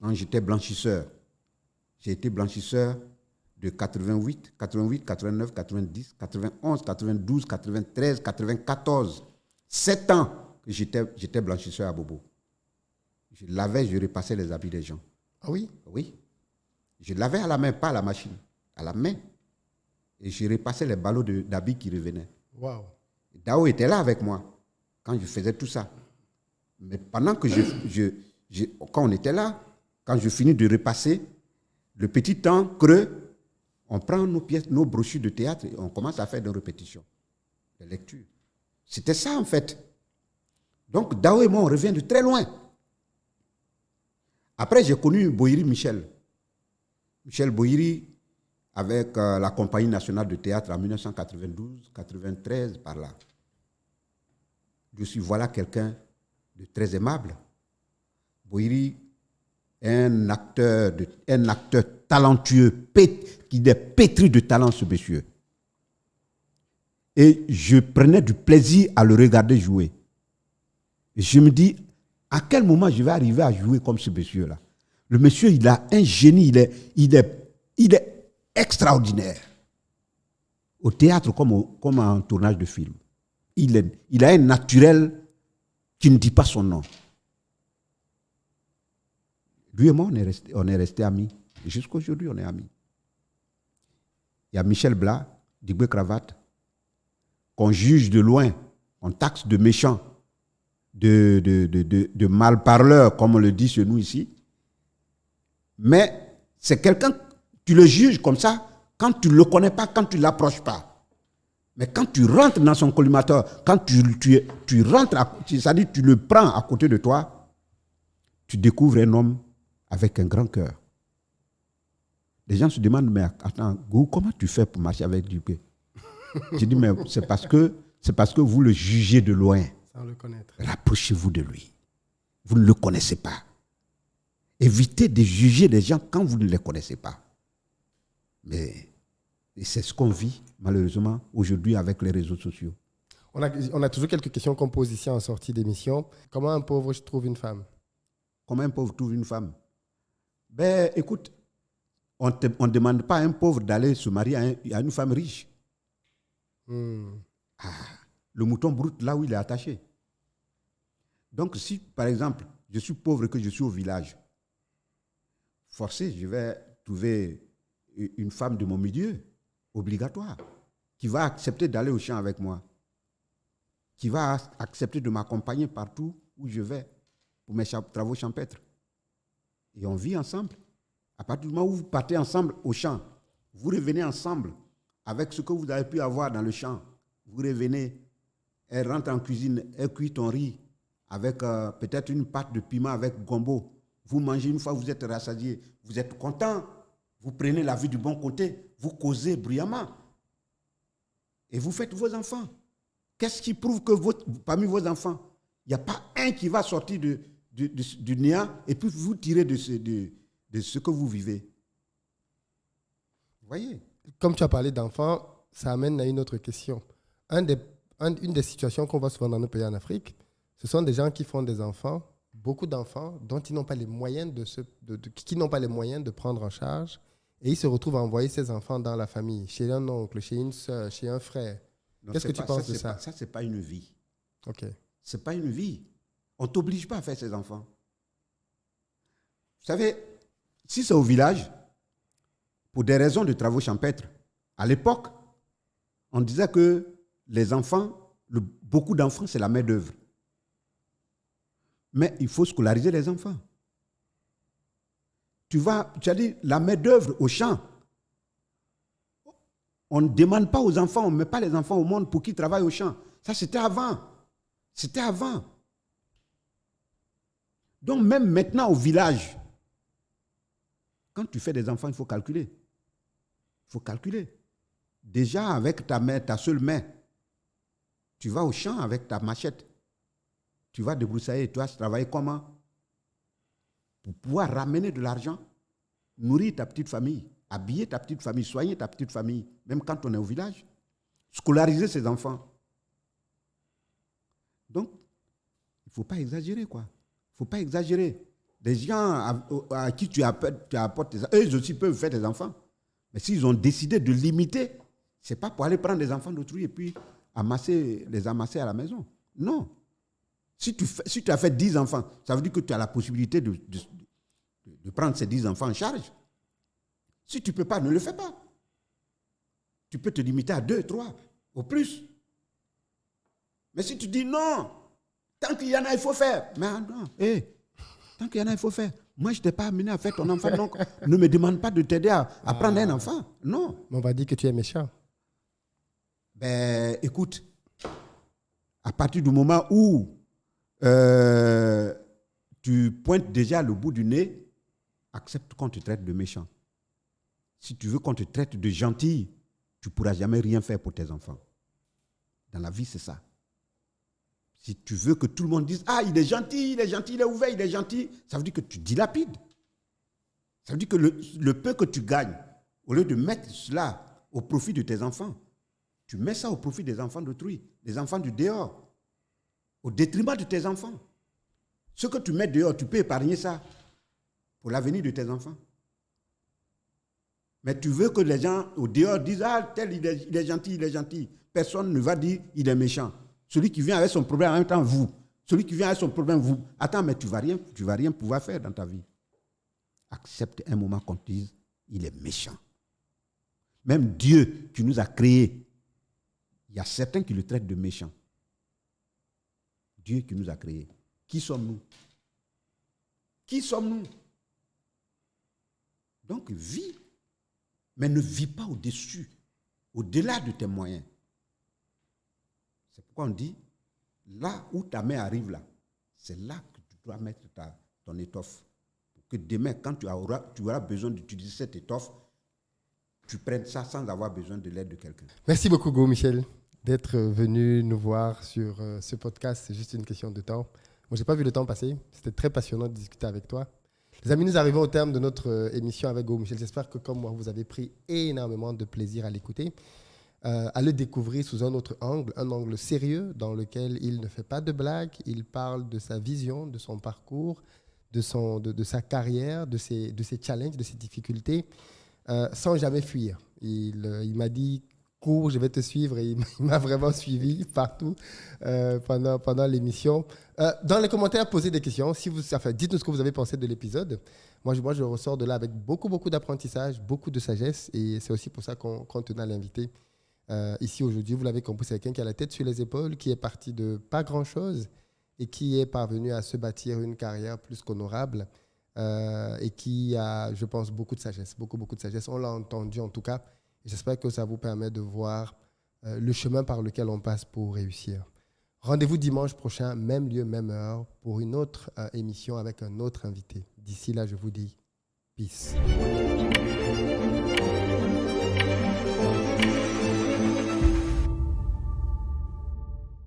quand j'étais blanchisseur, j'ai été blanchisseur de 88, 89, 90, 91, 92, 93, 94. 7 ans que j'étais blanchisseur à Bobo. Je lavais, je repassais les habits des gens. Ah oui? Oui. Je lavais à la main, pas à la machine. À la main. Et je repassais les ballots d'habits qui revenaient. Wow. Dao était là avec moi quand je faisais tout ça. Mais pendant que quand on était là, quand je finis de repasser, le petit temps creux, on prend nos pièces, nos brochures de théâtre et on commence à faire des répétitions, des lectures. C'était ça en fait. Donc Dao et moi, on revient de très loin. Après, j'ai connu Boïri Michel. Michel Boïri, avec la Compagnie nationale de théâtre en 1992, 93, par là. Je suis voilà quelqu'un de très aimable. Boïri est un acteur talentueux, qui est pétri de talent, ce monsieur. Et je prenais du plaisir à le regarder jouer. Et je me dis, à quel moment je vais arriver à jouer comme ce monsieur-là? Le monsieur, il a un génie, il est extraordinaire. Au théâtre comme en tournage de film. Il a un naturel qui ne dit pas son nom. Lui et moi, on est restés amis. Et jusqu'à aujourd'hui, on est amis. Il y a Michel Blas, d'Igbe Cravate, qu'on juge de loin, on taxe de méchant, de malparleur, comme on le dit chez nous ici. Mais c'est quelqu'un, tu le juges comme ça, quand tu ne le connais pas, quand tu ne l'approches pas. Mais quand tu rentres dans son collimateur, quand tu rentres, c'est-à-dire tu le prends à côté de toi, tu découvres un homme avec un grand cœur. Les gens se demandent, mais attends, Go, comment tu fais pour marcher avec Dupé? Je dis, mais c'est parce que vous le jugez de loin. Sans le connaître. Rapprochez-vous de lui. Vous ne le connaissez pas. Évitez de juger les gens quand vous ne les connaissez pas. Mais c'est ce qu'on vit, malheureusement, aujourd'hui avec les réseaux sociaux. On a toujours quelques questions qu'on pose ici en sortie d'émission. Comment un pauvre trouve une femme? Comment un pauvre trouve une femme? Ben, écoute, on ne demande pas à un pauvre d'aller se marier à une femme riche. Le mouton broute là où il est attaché. Donc, si, par exemple, je suis pauvre et que je suis au village, forcé, je vais trouver une femme de mon milieu, obligatoire, qui va accepter d'aller au champ avec moi, qui va accepter de m'accompagner partout où je vais pour mes travaux champêtres. Et on vit ensemble. À partir du moment où vous partez ensemble au champ, vous revenez ensemble avec ce que vous avez pu avoir dans le champ. Vous revenez, elle rentre en cuisine, elle cuit ton riz avec peut-être une pâte de piment avec gombo. Vous mangez une fois, vous êtes rassasié, vous êtes content, vous prenez la vie du bon côté, vous causez bruyamment et vous faites vos enfants. Qu'est-ce qui prouve que parmi vos enfants, il n'y a pas un qui va sortir du néant et puis vous tirer de ce que vous vivez? Vous voyez? Comme tu as parlé d'enfants, ça amène à une autre question. Une des situations qu'on voit souvent dans nos pays en Afrique, ce sont des gens qui font des enfants, beaucoup d'enfants, dont ils n'ont pas les moyens qui n'ont pas les moyens de prendre en charge, et ils se retrouvent à envoyer ces enfants dans la famille, chez un oncle, chez une soeur, chez un frère. Qu'est-ce que tu penses de ça? Ça, ce n'est pas une vie. Ok. Ce n'est pas une vie. On ne t'oblige pas à faire ces enfants. Vous savez, si c'est au village, pour des raisons de travaux champêtres, à l'époque, on disait que les enfants, beaucoup d'enfants, c'est la main-d'œuvre. Mais il faut scolariser les enfants. Tu as dit la main-d'œuvre au champ. On ne demande pas aux enfants, on ne met pas les enfants au monde pour qu'ils travaillent au champ. Ça, c'était avant. C'était avant. Donc, même maintenant au village, quand tu fais des enfants, il faut calculer. Il faut calculer. Déjà, avec ta seule main, tu vas au champ avec ta machette. Tu vas débroussailler, tu vas travailler comment? Pour pouvoir ramener de l'argent, nourrir ta petite famille, habiller ta petite famille, soigner ta petite famille, même quand on est au village. Scolariser ses enfants. Donc, il ne faut pas exagérer, quoi. Il ne faut pas exagérer. Des gens à qui tu apportes tes enfants, eux aussi peuvent faire des enfants. Mais s'ils ont décidé de limiter, ce n'est pas pour aller prendre des enfants d'autrui et puis les amasser à la maison. Non. Si tu as fait 10 enfants, ça veut dire que tu as la possibilité de prendre ces 10 enfants en charge. Si tu ne peux pas, ne le fais pas. Tu peux te limiter à 2, 3, au plus. Mais si tu dis non, tant qu'il y en a, il faut faire. Mais non, tant qu'il y en a, il faut faire. Moi, je ne t'ai pas amené à faire ton enfant, donc ne me demande pas de t'aider à prendre un enfant. Non. On va dire que tu es méchant. Ben, écoute, à partir du moment où tu pointes déjà le bout du nez, accepte qu'on te traite de méchant. Si tu veux qu'on te traite de gentil, tu ne pourras jamais rien faire pour tes enfants. Dans la vie, c'est ça. Si tu veux que tout le monde dise « Ah, il est gentil, il est ouvert, il est gentil », ça veut dire que tu dilapides. Ça veut dire que le peu que tu gagnes, au lieu de mettre cela au profit de tes enfants, tu mets ça au profit des enfants d'autrui, des enfants du dehors, au détriment de tes enfants. Ce que tu mets dehors, tu peux épargner ça pour l'avenir de tes enfants. Mais tu veux que les gens au dehors disent « Ah, tel, il est gentil, il est gentil ». Personne ne va dire « Il est méchant ». Celui qui vient avec son problème en même temps, vous. Celui qui vient avec son problème, vous. Attends, mais tu vas rien pouvoir faire dans ta vie. Accepte un moment qu'on te dise « Il est méchant ». Même Dieu qui nous a créés, il y a certains qui le traitent de méchant. Dieu qui nous a créés. Qui sommes-nous? Qui sommes-nous? Donc, vis, mais ne vis pas au-dessus, au-delà de tes moyens. C'est pourquoi on dit, là où ta main arrive là, c'est là que tu dois mettre ton étoffe. Pour que demain, quand tu auras besoin d'utiliser cette étoffe, tu prennes ça sans avoir besoin de l'aide de quelqu'un. Merci beaucoup, Go Michel, d'être venu nous voir sur ce podcast. C'est juste une question de temps. Moi, je n'ai pas vu le temps passer. C'était très passionnant de discuter avec toi. Les amis, nous arrivons au terme de notre émission avec Go Michel. J'espère que, comme moi, vous avez pris énormément de plaisir à l'écouter, à le découvrir sous un autre angle, un angle sérieux dans lequel il ne fait pas de blagues. Il parle de sa vision, de son parcours, de sa carrière, de ses challenges, de ses difficultés, sans jamais fuir. Il m'a dit... cours, je vais te suivre, et il m'a vraiment suivi partout pendant l'émission. Dans les commentaires, posez des questions. Dites-nous ce que vous avez pensé de l'épisode. Moi, je ressors de là avec beaucoup d'apprentissage, beaucoup de sagesse, et c'est aussi pour ça qu'on tenait à l'inviter ici aujourd'hui. Vous l'avez compris, c'est quelqu'un qui a la tête sur les épaules, qui est parti de pas grand-chose et qui est parvenu à se bâtir une carrière plus qu'honorable et qui a, je pense, beaucoup de sagesse, beaucoup de sagesse. On l'a entendu en tout cas. J'espère que ça vous permet de voir le chemin par lequel on passe pour réussir. Rendez-vous dimanche prochain, même lieu, même heure, pour une autre émission avec un autre invité. D'ici là, je vous dis peace.